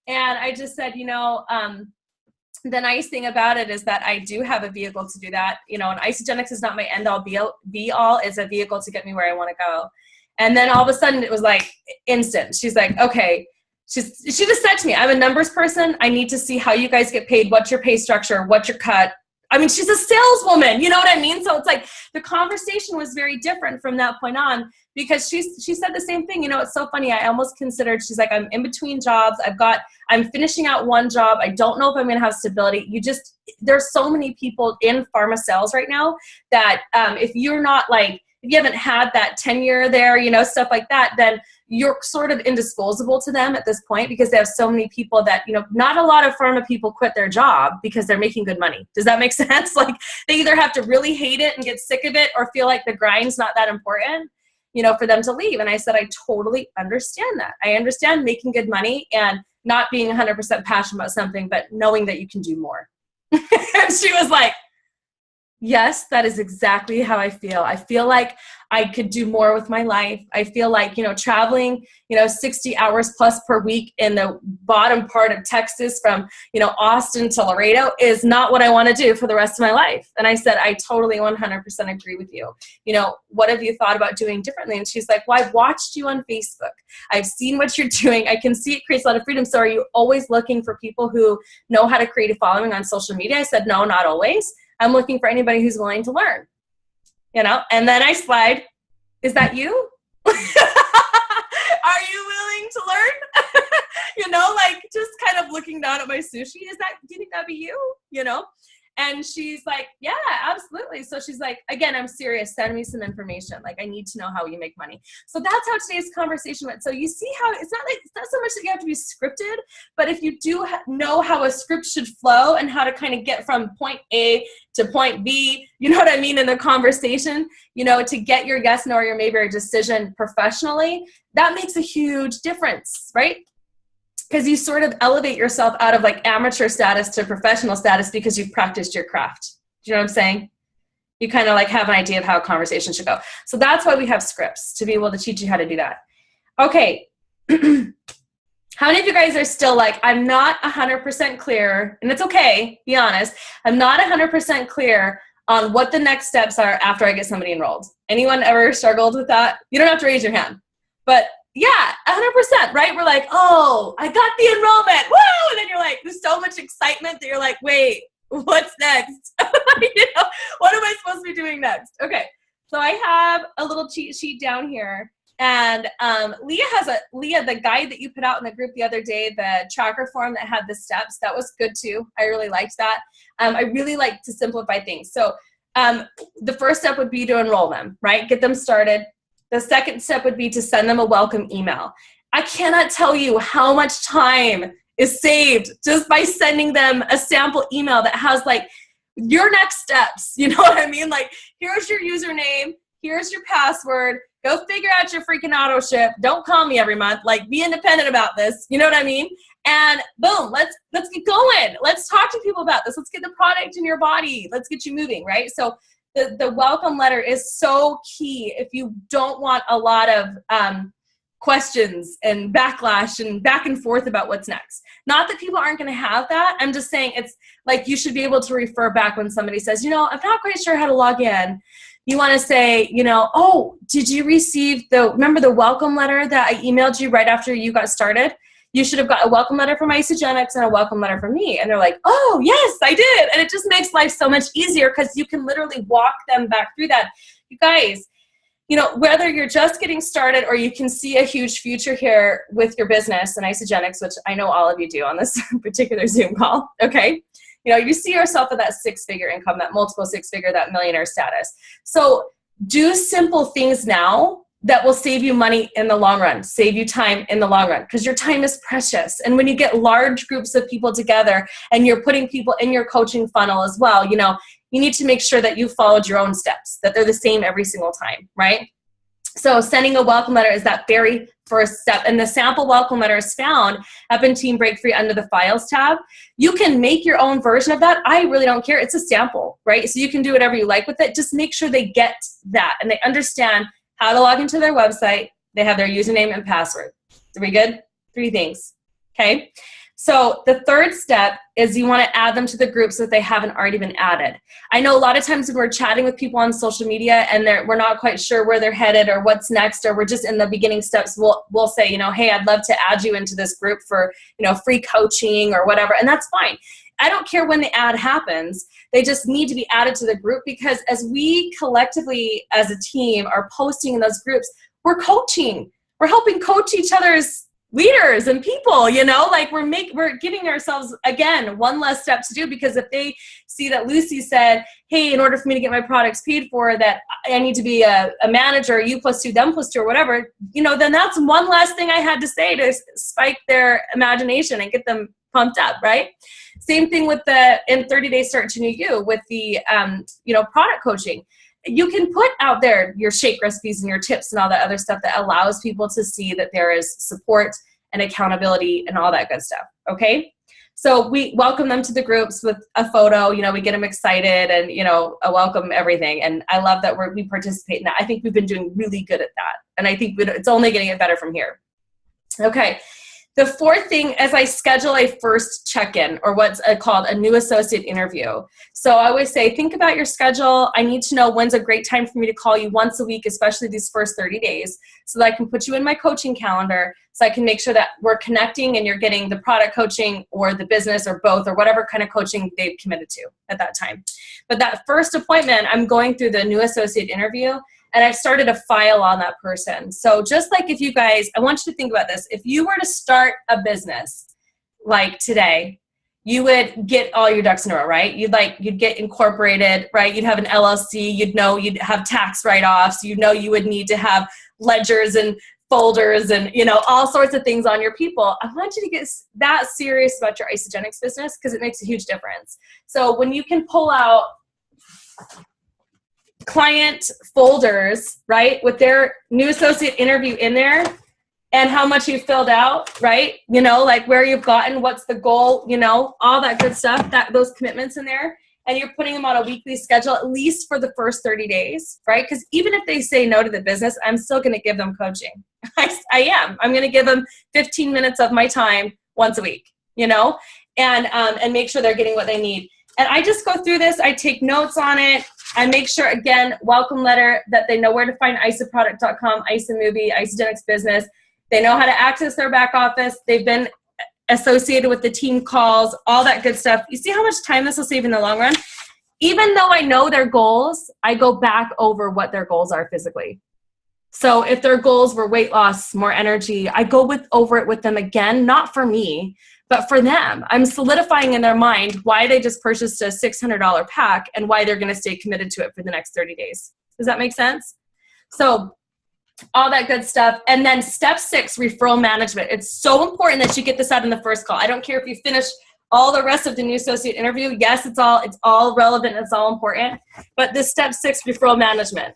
And I just said, the nice thing about it is that I do have a vehicle to do that. And Isagenix is not my end all be all. It's a vehicle to get me where I want to go. And then all of a sudden it was like instant. She's like, okay. She just said to me, I'm a numbers person. I need to see how you guys get paid. What's your pay structure? What's your cut? I mean, she's a saleswoman, you know what I mean? So it's like the conversation was very different from that point on because she said the same thing. It's so funny. I almost considered, she's like, I'm in between jobs. I'm finishing out one job. I don't know if I'm going to have stability. There's so many people in pharma sales right now that if you haven't had that tenure there, stuff like that, then you're sort of indisposable to them at this point because they have so many people that, not a lot of pharma people quit their job because they're making good money. Does that make sense? Like they either have to really hate it and get sick of it or feel like the grind's not that important, for them to leave. And I said, I totally understand that. I understand making good money and not being 100% passionate about something, but knowing that you can do more. And she was like, yes, that is exactly how I feel. I feel like I could do more with my life. I feel like, traveling, 60 hours plus per week in the bottom part of Texas from, Austin to Laredo is not what I want to do for the rest of my life. And I said, I totally 100% agree with you. What have you thought about doing differently? And she's like, well, I've watched you on Facebook. I've seen what you're doing. I can see it creates a lot of freedom. So are you always looking for people who know how to create a following on social media? I said, no, not always. I'm looking for anybody who's willing to learn, and then I slide, is that you? Are you willing to learn? Just kind of looking down at my sushi. Do you think that'd be you? And she's like, yeah, absolutely. So she's like, again, I'm serious. Send me some information. Like, I need to know how you make money. So that's how today's conversation went. So you see how it's not so much that you have to be scripted, but if you do know how a script should flow and how to kind of get from point A to point B, you know what I mean, in the conversation, to get your yes, no, or your maybe or decision professionally, that makes a huge difference, right? Because you sort of elevate yourself out of like amateur status to professional status because you've practiced your craft. Do you know what I'm saying? You kind of like have an idea of how a conversation should go. So that's why we have scripts, to be able to teach you how to do that. Okay. How many of you guys are still like, I'm not 100% clear, and it's okay, be honest. I'm not 100% clear on what the next steps are after I get somebody enrolled. Anyone ever struggled with that? You don't have to raise your hand, but yeah, 100%, right? We're like, oh, I got the enrollment, woo! And then you're like, there's so much excitement that you're like, wait, what's next? What am I supposed to be doing next? Okay, so I have a little cheat sheet down here, and Leah, the guide that you put out in the group the other day, the tracker form that had the steps, that was good too. I really liked that. I really like to simplify things. So the first step would be to enroll them, right? Get them started. The second step would be to send them a welcome email. I cannot tell you how much time is saved just by sending them a sample email that has like your next steps. You know what I mean? Like, here's your username, here's your password, go figure out your freaking auto ship. Don't call me every month. Like, be independent about this. You know what I mean? And boom, let's get going. Let's talk to people about this. Let's get the product in your body. Let's get you moving, right? So the welcome letter is so key if you don't want a lot of questions and backlash and back and forth about what's next. Not that people aren't going to have that. I'm just saying it's like you should be able to refer back when somebody says, I'm not quite sure how to log in. You want to say, oh, did you receive remember the welcome letter that I emailed you right after you got started? You should have got a welcome letter from Isagenix and a welcome letter from me. And they're like, oh, yes, I did. And it just makes life so much easier because you can literally walk them back through that. You guys, whether you're just getting started or you can see a huge future here with your business and Isagenix, which I know all of you do on this particular Zoom call, okay? You see yourself at that six-figure income, that multiple six-figure, that millionaire status. So do simple things now that will save you money in the long run, save you time in the long run, because your time is precious. And when you get large groups of people together and you're putting people in your coaching funnel as well, you need to make sure that you followed your own steps, that they're the same every single time, right? So sending a welcome letter is that very first step. And the sample welcome letter is found up in Team Break Free under the Files tab. You can make your own version of that. I really don't care. It's a sample, right? So you can do whatever you like with it. Just make sure they get that and they understand how to log into their website. They have their username and password. Are we good? 3 things, okay? So the third step is you want to add them to the group so that they haven't already been added. I know a lot of times when we're chatting with people on social media and we're not quite sure where they're headed or what's next, or we're just in the beginning steps, we'll say, hey, I'd love to add you into this group for, free coaching or whatever, and that's fine. I don't care when the ad happens. They just need to be added to the group, because as we collectively as a team are posting in those groups, we're coaching. We're helping coach each other's leaders and people, like we're giving ourselves, again, one less step to do, because if they see that Lucy said, hey, in order for me to get my products paid for, that I need to be a manager, you plus 2, them plus 2, or whatever, then that's one less thing I had to say to spike their imagination and get them pumped up, right? Same thing with in 30 Days Start to New You with the, product coaching. You can put out there your shake recipes and your tips and all that other stuff that allows people to see that there is support and accountability and all that good stuff. Okay. So we welcome them to the groups with a photo, we get them excited and, a welcome everything. And I love that we participate in that. I think we've been doing really good at that. And I think it's only getting it better from here. Okay. The fourth thing is I schedule a first check-in, or what's called a new associate interview. So I always say, think about your schedule. I need to know when's a great time for me to call you once a week, especially these first 30 days, so that I can put you in my coaching calendar, so I can make sure that we're connecting and you're getting the product coaching or the business or both, or whatever kind of coaching they've committed to at that time. But that first appointment, I'm going through the new associate interview, and I've started a file on that person. So just like if you guys, I want you to think about this. If you were to start a business like today, you would get all your ducks in a row, right? You'd get incorporated, right? You'd have an LLC, you'd have tax write-offs, you would need to have ledgers and folders and, all sorts of things on your people. I want you to get that serious about your Isagenix business, because it makes a huge difference. So when you can pull out client folders, right, with their new associate interview in there and how much you filled out, right, like where you've gotten, what's the goal, all that good stuff, those commitments in there, and you're putting them on a weekly schedule, at least for the first 30 days, right? Because even if they say no to the business, I'm still going to give them coaching. I am. I'm going to give them 15 minutes of my time once a week, and make sure they're getting what they need. And I just go through this. I take notes on it. I make sure, again, welcome letter, that they know where to find isaproduct.com, Isamovie, Isagenix Business. They know how to access their back office. They've been associated with the team calls, all that good stuff. You see how much time this will save in the long run? Even though I know their goals, I go back over what their goals are physically. So if their goals were weight loss, more energy, I go over it with them again, not for me, but for them. I'm solidifying in their mind why they just purchased a $600 pack and why they're going to stay committed to it for the next 30 days. Does that make sense? So all that good stuff. And then step 6, referral management. It's so important that you get this out in the first call. I don't care if you finish all the rest of the new associate interview. Yes, it's all relevant. It's all important. But this step 6, referral management.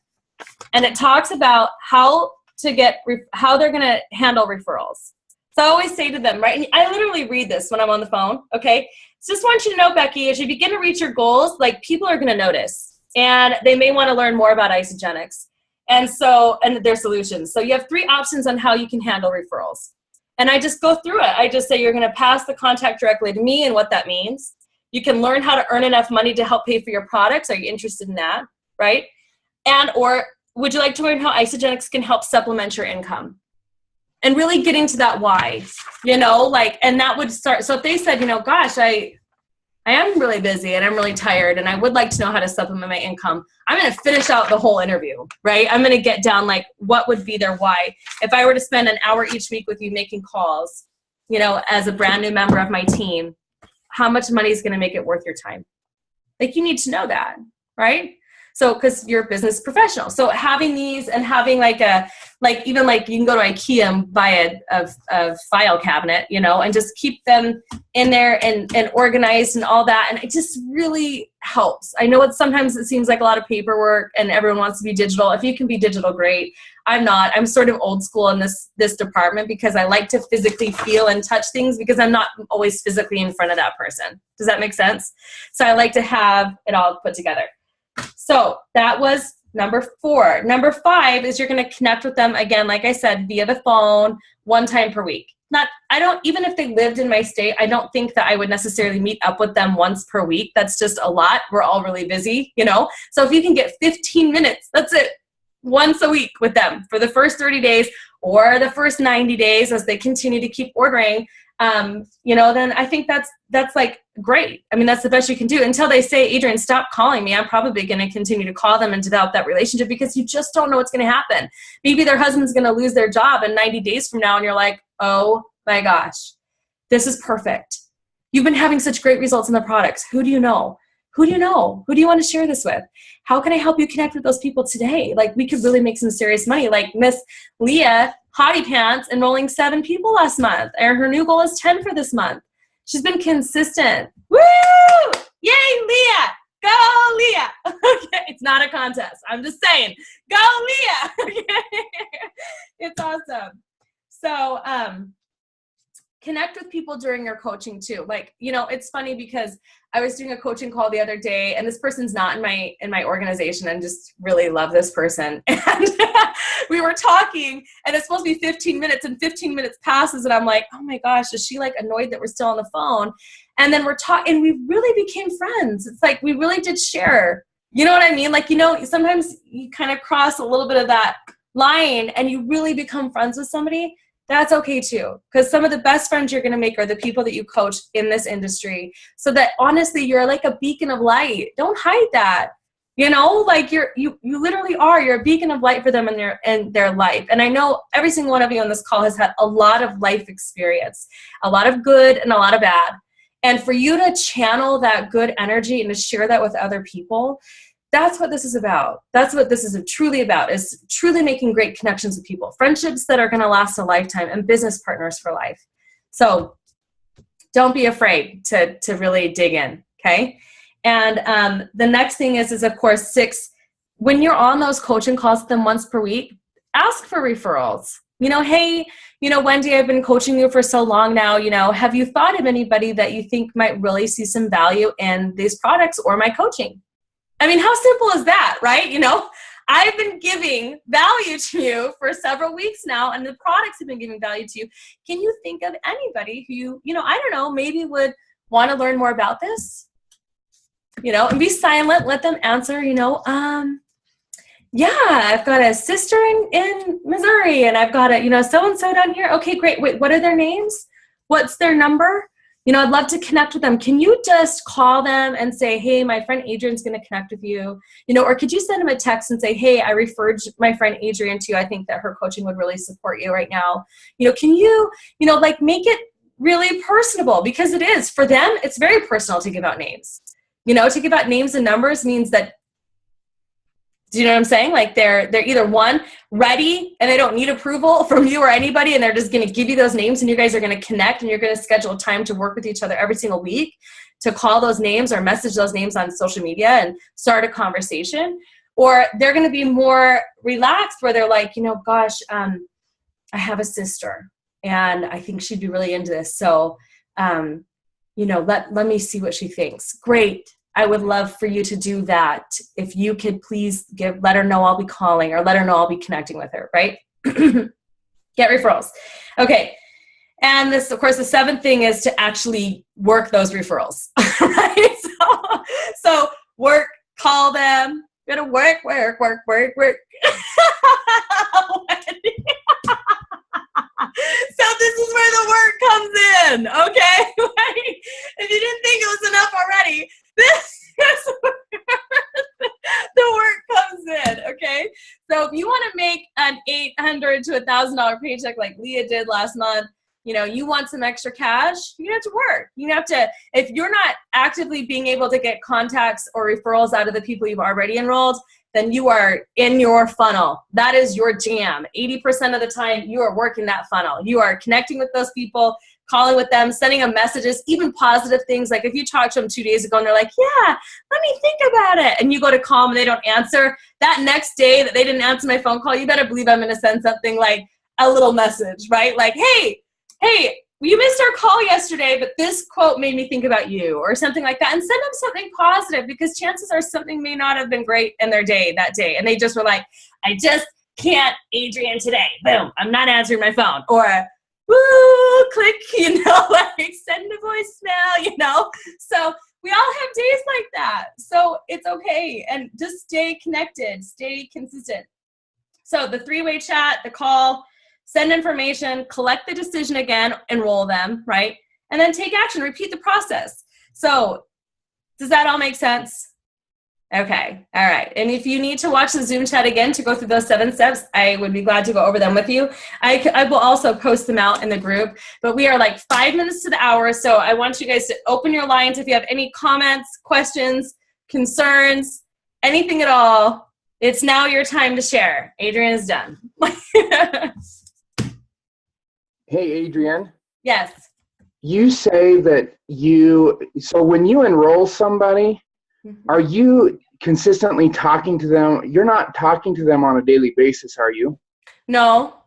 And it talks about how they're going to handle referrals. So I always say to them, right, and I literally read this when I'm on the phone, okay? So just want you to know, Becky, as you begin to reach your goals, like, people are going to notice, and they may want to learn more about Isagenix and their solutions. So you have 3 options on how you can handle referrals. And I just go through it. I just say you're going to pass the contact directly to me and what that means. You can learn how to earn enough money to help pay for your products. Are you interested in that, right? Or would you like to learn how Isagenix can help supplement your income? And really getting to that why, and that would start. So if they said, gosh, I am really busy and I'm really tired and I would like to know how to supplement my income, I'm going to finish out the whole interview, right? I'm going to get down, like, what would be their why. If I were to spend an hour each week with you making calls, as a brand new member of my team, how much money is going to make it worth your time? Like, you need to know that, right? So, because you're a business professional. So having these and having even you can go to IKEA and buy a file cabinet, and just keep them in there and organized and all that. And it just really helps. I know sometimes it seems like a lot of paperwork and everyone wants to be digital. If you can be digital, great. I'm not. I'm sort of old school in this department, because I like to physically feel and touch things, because I'm not always physically in front of that person. Does that make sense? So I like to have it all put together. So that was number 4. Number 5 is you're going to connect with them again, like I said, via the phone, 1 time per week. Even if they lived in my state, I don't think that I would necessarily meet up with them once per week. That's just a lot. We're all really busy, So if you can get 15 minutes, that's it, once a week with them for the first 30 days or the first 90 days as they continue to keep ordering, then I think that's like great. I mean, that's the best you can do until they say, Adrienne, stop calling me. I'm probably going to continue to call them and develop that relationship, because you just don't know what's going to happen. Maybe their husband's going to lose their job in 90 days from now. And you're like, oh my gosh, this is perfect. You've been having such great results in the products. Who do you know? Who do you know? Who do you want to share this with? How can I help you connect with those people today? Like, we could really make some serious money. Like Miss Leah Hottie Pants enrolling 7 people last month. And her new goal is 10 for this month. She's been consistent. Woo! Yay, Leah! Go, Leah! Okay, it's not a contest. I'm just saying, go, Leah! Okay. It's awesome. So, connect with people during your coaching too. Like, you know, it's funny because I was doing a coaching call the other day, and this person's not in my organization, and just really love this person. And we were talking, and it's supposed to be 15 minutes, and 15 minutes passes, and I'm like, oh my gosh, is she like annoyed that we're still on the phone? And then we're talking, and we really became friends. It's like we really did share. You know what I mean? Like, you know, sometimes you kind of cross a little bit of that line and you really become friends with somebody. That's okay too, because some of the best friends you're going to make are the people that you coach in this industry, so that honestly, you're like a beacon of light. Don't hide that. You know, like you literally are. You're a beacon of light for them in their life. And I know every single one of you on this call has had a lot of life experience, a lot of good and a lot of bad. And for you to channel that good energy and to share that with other people, that's what this is about. That's what this is truly about, is truly making great connections with people, friendships that are going to last a lifetime, and business partners for life. So don't be afraid to really dig in, okay? And the next thing is of course, 6, when you're on those coaching calls with them once per week, ask for referrals. You know, hey, you know, Wendy, I've been coaching you for so long now, you know, have you thought of anybody that you think might really see some value in these products or my coaching? I mean, how simple is that, right? You know, I've been giving value to you for several weeks now, and the products have been giving value to you. Can you think of anybody who, you know, I don't know, maybe would want to learn more about this? You know, and be silent, let them answer, you know, yeah, I've got a sister in Missouri, and I've got a, you know, so-and-so down here. Okay, great. Wait, what are their names? What's their number? You know, I'd love to connect with them. Can you just call them and say, hey, my friend Adrian's going to connect with you? You know, or could you send them a text and say, hey, I referred my friend Adrian to you. I think that her coaching would really support you right now. You know, can you, you know, like make it really personable, because it is. For them, it's very personal to give out names. You know, to give out names and numbers means that, do you know what I'm saying? Like they're either one, ready, and they don't need approval from you or anybody, and they're just going to give you those names, and you guys are going to connect, and you're going to schedule time to work with each other every single week to call those names or message those names on social media and start a conversation. Or they're going to be more relaxed, where they're like, you know, gosh, I have a sister, and I think she'd be really into this. So, you know, let me see what she thinks. Great. I would love for you to do that. If you could please let her know I'll be calling, or let her know I'll be connecting with her, right? Get referrals. Okay. And this, of course, the 7th thing is to actually work those referrals, right? So work, call them, gotta work. So this is where the work comes in, okay? If you didn't think it was enough already, this is where the work comes in, okay? So if you want to make an $800 to $1,000 paycheck like Leah did last month, you know, you want some extra cash, you have to work. You have to, if you're not actively being able to get contacts or referrals out of the people you've already enrolled, then you are in your funnel. That is your jam. 80% of the time, you are working that funnel. You are connecting with those people, calling with them, sending them messages, even positive things. Like if you talked to them 2 days ago and they're like, yeah, let me think about it, and you go to call them and they don't answer, that next day that they didn't answer my phone call, you better believe I'm going to send something like a little message, right? Like, hey, you missed our call yesterday, but this quote made me think about you, or something like that. And send them something positive, because chances are something may not have been great in their day that day. And they just were like, I just can't, Adrian, today. Boom, I'm not answering my phone. Or, woo, click, you know, like send a voicemail, you know. So we all have days like that. So it's okay. And just stay connected, stay consistent. So the 3-way chat, the call, send information, collect the decision again, enroll them, right? And then take action, repeat the process. So does that all make sense? Okay, all right. And if you need to watch the Zoom chat again to go through those 7 steps, I would be glad to go over them with you. I will also post them out in the group, but we are like 5 minutes to the hour, so I want you guys to open your lines if you have any comments, questions, concerns, anything at all. It's now your time to share. Adrian is done. Hey, Adrian. Yes. You say that so when you enroll somebody, are you consistently talking to them? You're not talking to them on a daily basis, are you? No.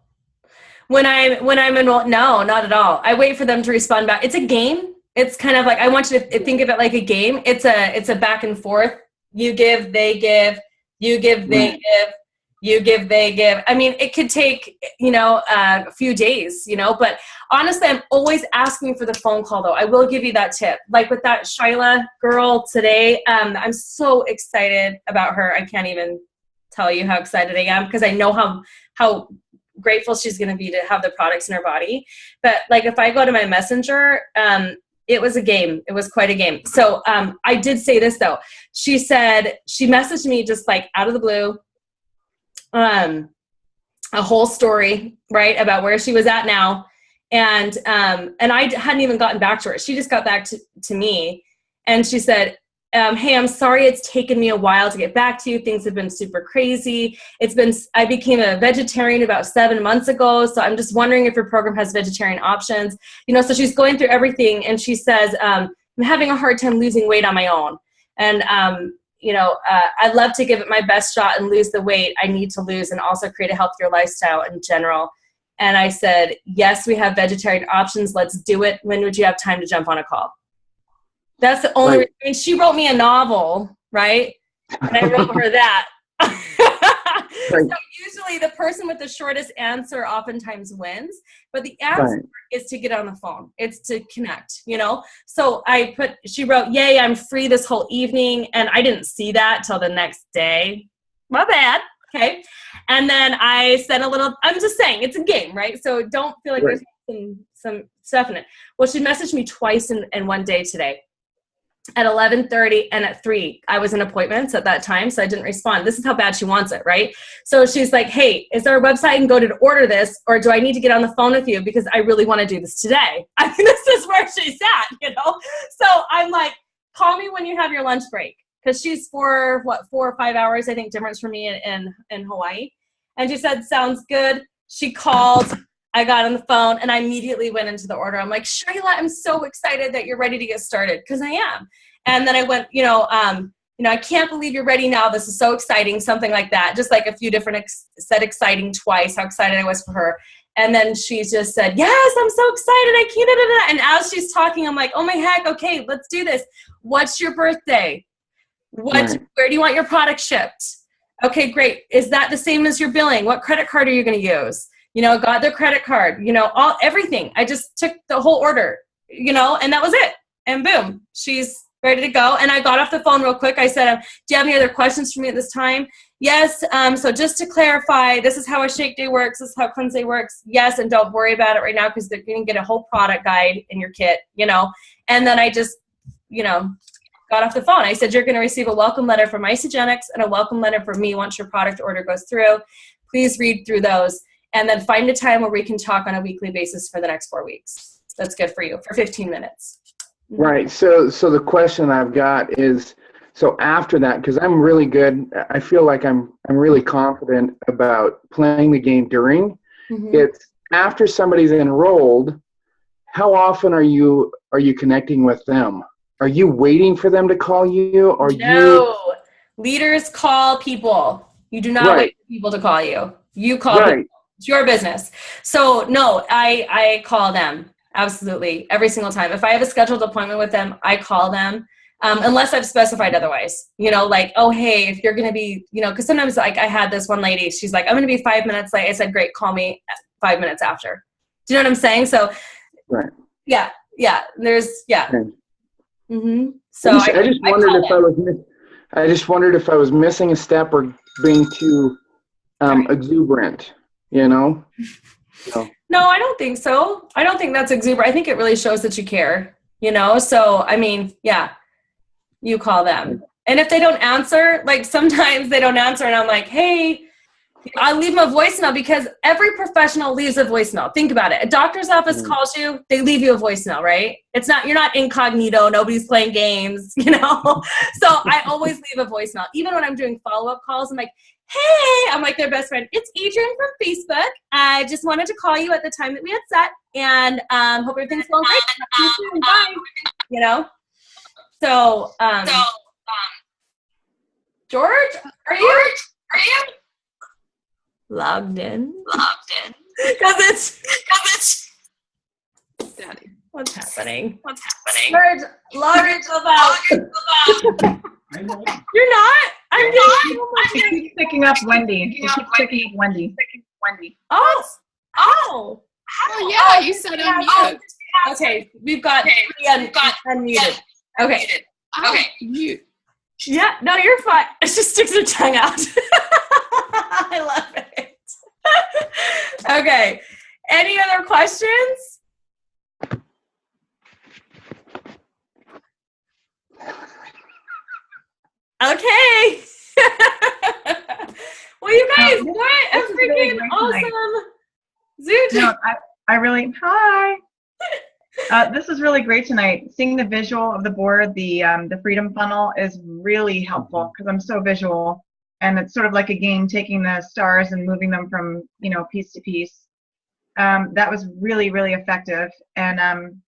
When I'm enrolled, no, not at all. I wait for them to respond back. It's a game. It's kind of like, I want you to think of it like a game. It's a back and forth. You give, they give, you give, they give, you give, they give. I mean, it could take, a few days, but honestly, I'm always asking for the phone call though. I will give you that tip. Like with that Shyla girl today, I'm so excited about her. I can't even tell you how excited I am because I know how grateful she's going to be to have the products in her body. But like if I go to my messenger, it was a game. It was quite a game. So I did say this though. She said, she messaged me just like out of the blue, a whole story, right, about where she was at now. And I hadn't even gotten back to her. She just got back to me and she said, hey, I'm sorry it's taken me a while to get back to you. Things have been super crazy. I became a vegetarian about 7 months ago. So I'm just wondering if your program has vegetarian options. So she's going through everything and she says, I'm having a hard time losing weight on my own. And, I'd love to give it my best shot and lose the weight I need to lose and also create a healthier lifestyle in general. And I said, yes, we have vegetarian options. Let's do it. When would you have time to jump on a call? That's the only reason. I mean, she wrote me a novel, right? And I wrote her that. So usually the person with the shortest answer oftentimes wins, but the answer is to get on the phone. It's to connect, So she wrote, yay, I'm free this whole evening. And I didn't see that till the next day. My bad. Okay. And then I sent I'm just saying it's a game, right? So don't feel like there's some stuff in it. Well, she messaged me twice in one day today. At 11:30 and at 3, I was in appointments at that time, so I didn't respond. This is how bad she wants it, right? So she's like, hey, is there a website I can go to order this, or do I need to get on the phone with you because I really want to do this today? I mean, this is where she's at, So I'm like, call me when you have your lunch break, because she's 4 or 5 hours, I think, difference from me in Hawaii. And she said, sounds good. She called. I got on the phone and I immediately went into the order. I'm like, Shyla, I'm so excited that you're ready to get started, because I am. And then I went, I can't believe you're ready now. This is so exciting. Something like that. Just like a few different said exciting twice, how excited I was for her. And then she just said, yes, I'm so excited. I can't. And as she's talking, I'm like, oh my heck. Okay, let's do this. What's your birthday? Where do you want your product shipped? Okay, great. Is that the same as your billing? What credit card are you going to use? Got their credit card, everything. I just took the whole order, and that was it. And boom, she's ready to go. And I got off the phone real quick. I said, do you have any other questions for me at this time? Yes. So just to clarify, this is how a shake day works. This is how cleanse day works. Yes. And don't worry about it right now, because they're going to get a whole product guide in your kit, And then I just, got off the phone. I said, you're going to receive a welcome letter from Isagenix and a welcome letter from me once your product order goes through. Please read through those. And then find a time where we can talk on a weekly basis for the next 4 weeks. That's good for you, for 15 minutes. Right. So the question I've got is, so after that, because I'm really good, I feel like I'm really confident about playing the game during. It's after somebody's enrolled, how often are you connecting with them? Are you waiting for them to call you? No. Leaders call people. You do not wait for people to call you. You call people. It's your business. So no, I call them. Absolutely. Every single time. If I have a scheduled appointment with them, I call them. Unless I've specified otherwise, like, oh, hey, if you're going to be, because sometimes like I had this one lady, she's like, I'm going to be 5 minutes late. I said, great, call me 5 minutes after. Do you know what I'm saying? So yeah, there's, So I just wondered if I was missing a step or being too exuberant. So. No, I don't think so. I don't think that's exuberant. I think it really shows that you care, So, I mean, you call them. And if they don't answer, like sometimes they don't answer and I'm like, hey, I'll leave them a voicemail, because every professional leaves a voicemail. Think about it. A doctor's office calls you, they leave you a voicemail, right? You're not incognito. Nobody's playing games, So I always leave a voicemail. Even when I'm doing follow-up calls, I'm like, hey, I'm like their best friend. It's Adrienne from Facebook. I just wanted to call you at the time that we had set, and hope everything's going great. See you soon. Bye. So, George, are you logged in? Because it's Daddy. what's happening? Large about. You're not? I'm getting. She keeps picking up Wendy. She keeps picking up Wendy. Oh. Oh yeah, you said unmute. Okay, we've got unmuted. Okay. Okay. Mute. Yeah, no, you're fine. It just sticks her tongue out. I love it. Okay. Any other questions? Okay. Well, you guys, what a freaking awesome Zoom. No, I really, hi. This is really great tonight. Seeing the visual of the board, the Freedom Funnel is really helpful because I'm so visual, and it's sort of like a game, taking the stars and moving them from, you know, piece to piece. That was really, really effective. And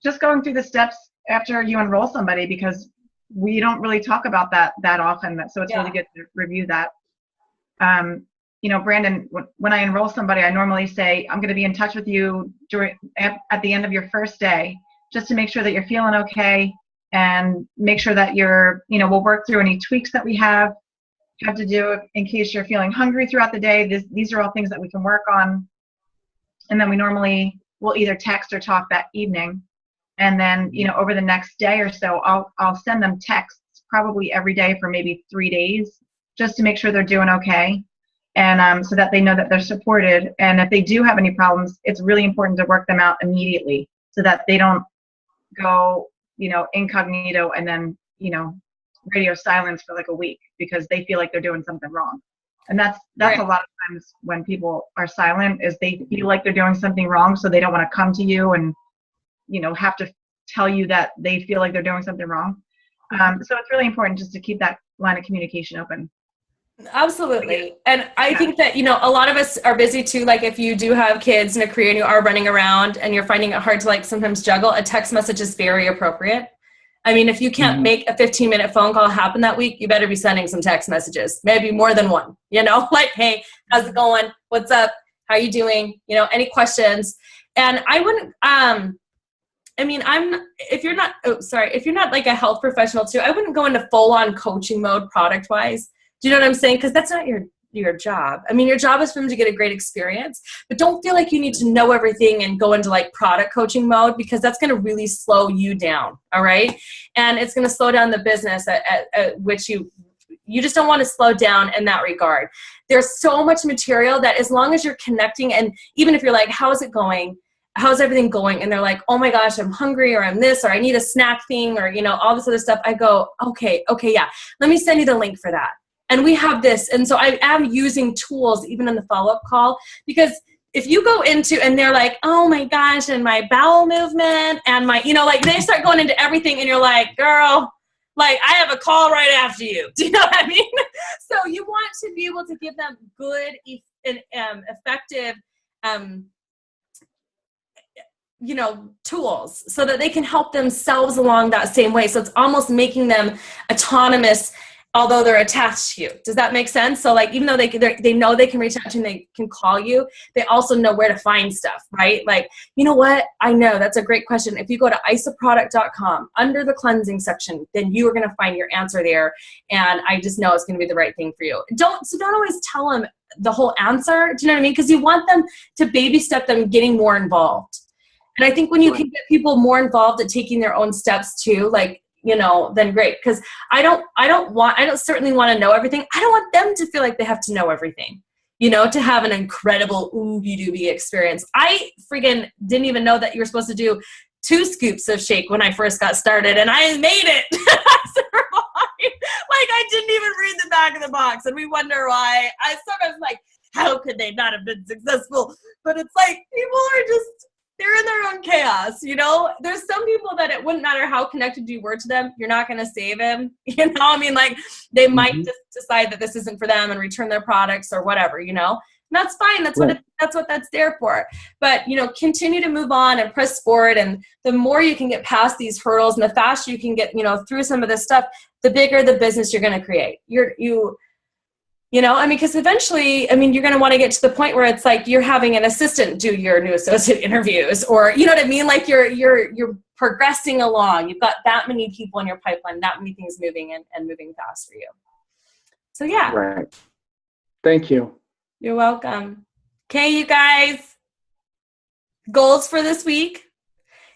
just going through the steps after you enroll somebody, because we don't really talk about that often, so it's really good to review that. You know, Brandon, when I enroll somebody, I normally say, I'm going to be in touch with you at the end of your first day, just to make sure that you're feeling okay, and make sure that you're, you know, we'll work through any tweaks that we have to do in case you're feeling hungry throughout the day. These are all things that we can work on. And then we normally will either text or talk that evening. And then, you know, over the next day or so, I'll send them texts probably every day for maybe 3 days, just to make sure they're doing okay. And so that they know that they're supported. And if they do have any problems, it's really important to work them out immediately, so that they don't go, you know, incognito and then, you know, radio silence for like a week because they feel like they're doing something wrong. And that's right. A lot of times when people are silent, is they feel like they're doing something wrong, so they don't want to come to you and, you know, have to tell you that they feel like they're doing something wrong. So it's really important just to keep that line of communication open. Absolutely. And I think that, you know, a lot of us are busy too. Like if you do have kids in a career and you are running around and you're finding it hard to like sometimes juggle, a text message is very appropriate. I mean, if you can't make a 15-minute phone call happen that week, you better be sending some text messages, maybe more than one, you know, like, hey, how's it going? What's up? How you doing? You know, any questions? And I wouldn't, I mean, if you're not like a health professional too, I wouldn't go into full on coaching mode product wise. Do you know what I'm saying? Because that's not your job. I mean, your job is for them to get a great experience, but don't feel like you need to know everything and go into like product coaching mode, because that's going to really slow you down. All right. And it's going to slow down the business at which you just don't want to slow down in that regard. There's so much material that as long as you're connecting, and even if you're like, how's it going? How's everything going? And they're like, oh my gosh, I'm hungry, or I'm this, or I need a snack thing, or, you know, all this other stuff. I go, okay, yeah. Let me send you the link for that. And we have this. And so I am using tools even in the follow-up call, because if you go into, and they're like, oh my gosh, and my bowel movement and my, you know, like they start going into everything, and you're like, girl, like I have a call right after you. Do you know what I mean? So you want to be able to give them good and effective, you know, tools so that they can help themselves along that same way. So it's almost making them autonomous, although they're attached to you. Does that make sense? So like, even though they know they can reach out to you and they can call you, they also know where to find stuff, right? Like, you know what? I know that's a great question. If you go to isoproduct.com under the cleansing section, then you are going to find your answer there. And I just know it's going to be the right thing for you. Don't always tell them the whole answer. Do you know what I mean? Because you want them to baby step them getting more involved. And I think when you can get people more involved at taking their own steps too, like, you know, then great. Because I don't certainly want to know everything. I don't want them to feel like they have to know everything, you know, to have an incredible ooby-dooby experience. I friggin' didn't even know that you were supposed to do 2 scoops of shake when I first got started, and I made it. I survived. Like, I didn't even read the back of the box, and we wonder why. I sometimes like, how could they not have been successful? But it's like, people are just, they're in their own chaos, you know? There's some people that it wouldn't matter how connected you were to them, you're not going to save them. You know, I mean, like, they might just decide that this isn't for them and return their products or whatever, you know? And that's fine. That's what that's there for. But, you know, continue to move on and press forward. And the more you can get past these hurdles and the faster you can get, you know, through some of this stuff, the bigger the business you're going to create. You know, I mean, because eventually, I mean, you're going to want to get to the point where it's like you're having an assistant do your new associate interviews, or, you know what I mean? Like you're progressing along. You've got that many people in your pipeline, that many things moving and moving fast for you. So yeah. Right. Thank you. You're welcome. Okay, you guys, goals for this week: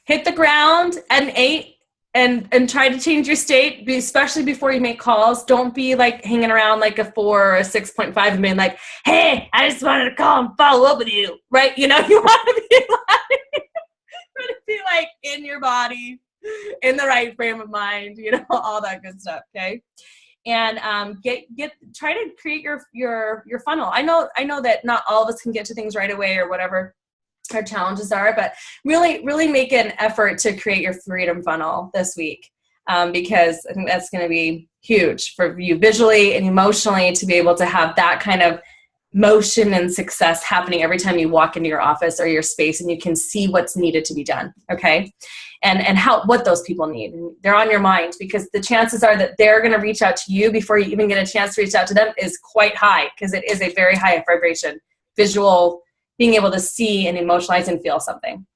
hit the ground at an 8 and try to change your state, especially before you make calls. Don't be like hanging around like a 4 or a 6.5 and being like, hey, I just wanted to call and follow up with you, right? You know, you want to be like in your body, in the right frame of mind, you know, all that good stuff. Okay. And try to create your funnel. I know that not all of us can get to things right away or whatever our challenges are, but really make an effort to create your freedom funnel this week, because I think that's going to be huge for you visually and emotionally, to be able to have that kind of motion and success happening every time you walk into your office or your space, and you can see what's needed to be done. Okay. And what those people need. And they're on your mind, because the chances are that they're going to reach out to you before you even get a chance to reach out to them is quite high, because it is a very high vibration, visual, being able to see and emotionalize and feel something.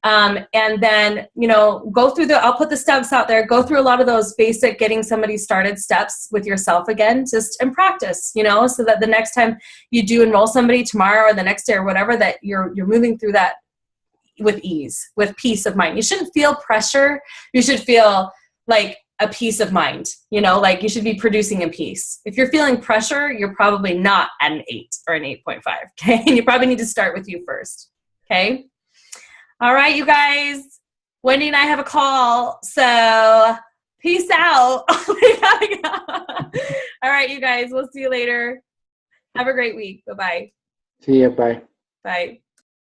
And then, you know, I'll put the steps out there, go through a lot of those basic getting somebody started steps with yourself again, and practice, you know, so that the next time you do enroll somebody tomorrow or the next day or whatever, that you're moving through that with ease, with peace of mind. You shouldn't feel pressure. You should feel like a peace of mind, you know, like you should be producing in peace. If you're feeling pressure, you're probably not at an 8 or an 8.5. Okay. And you probably need to start with you first. Okay. All right, you guys, Wendy and I have a call. So peace out. All right, you guys, we'll see you later. Have a great week. Bye-bye. See ya. Bye. Bye.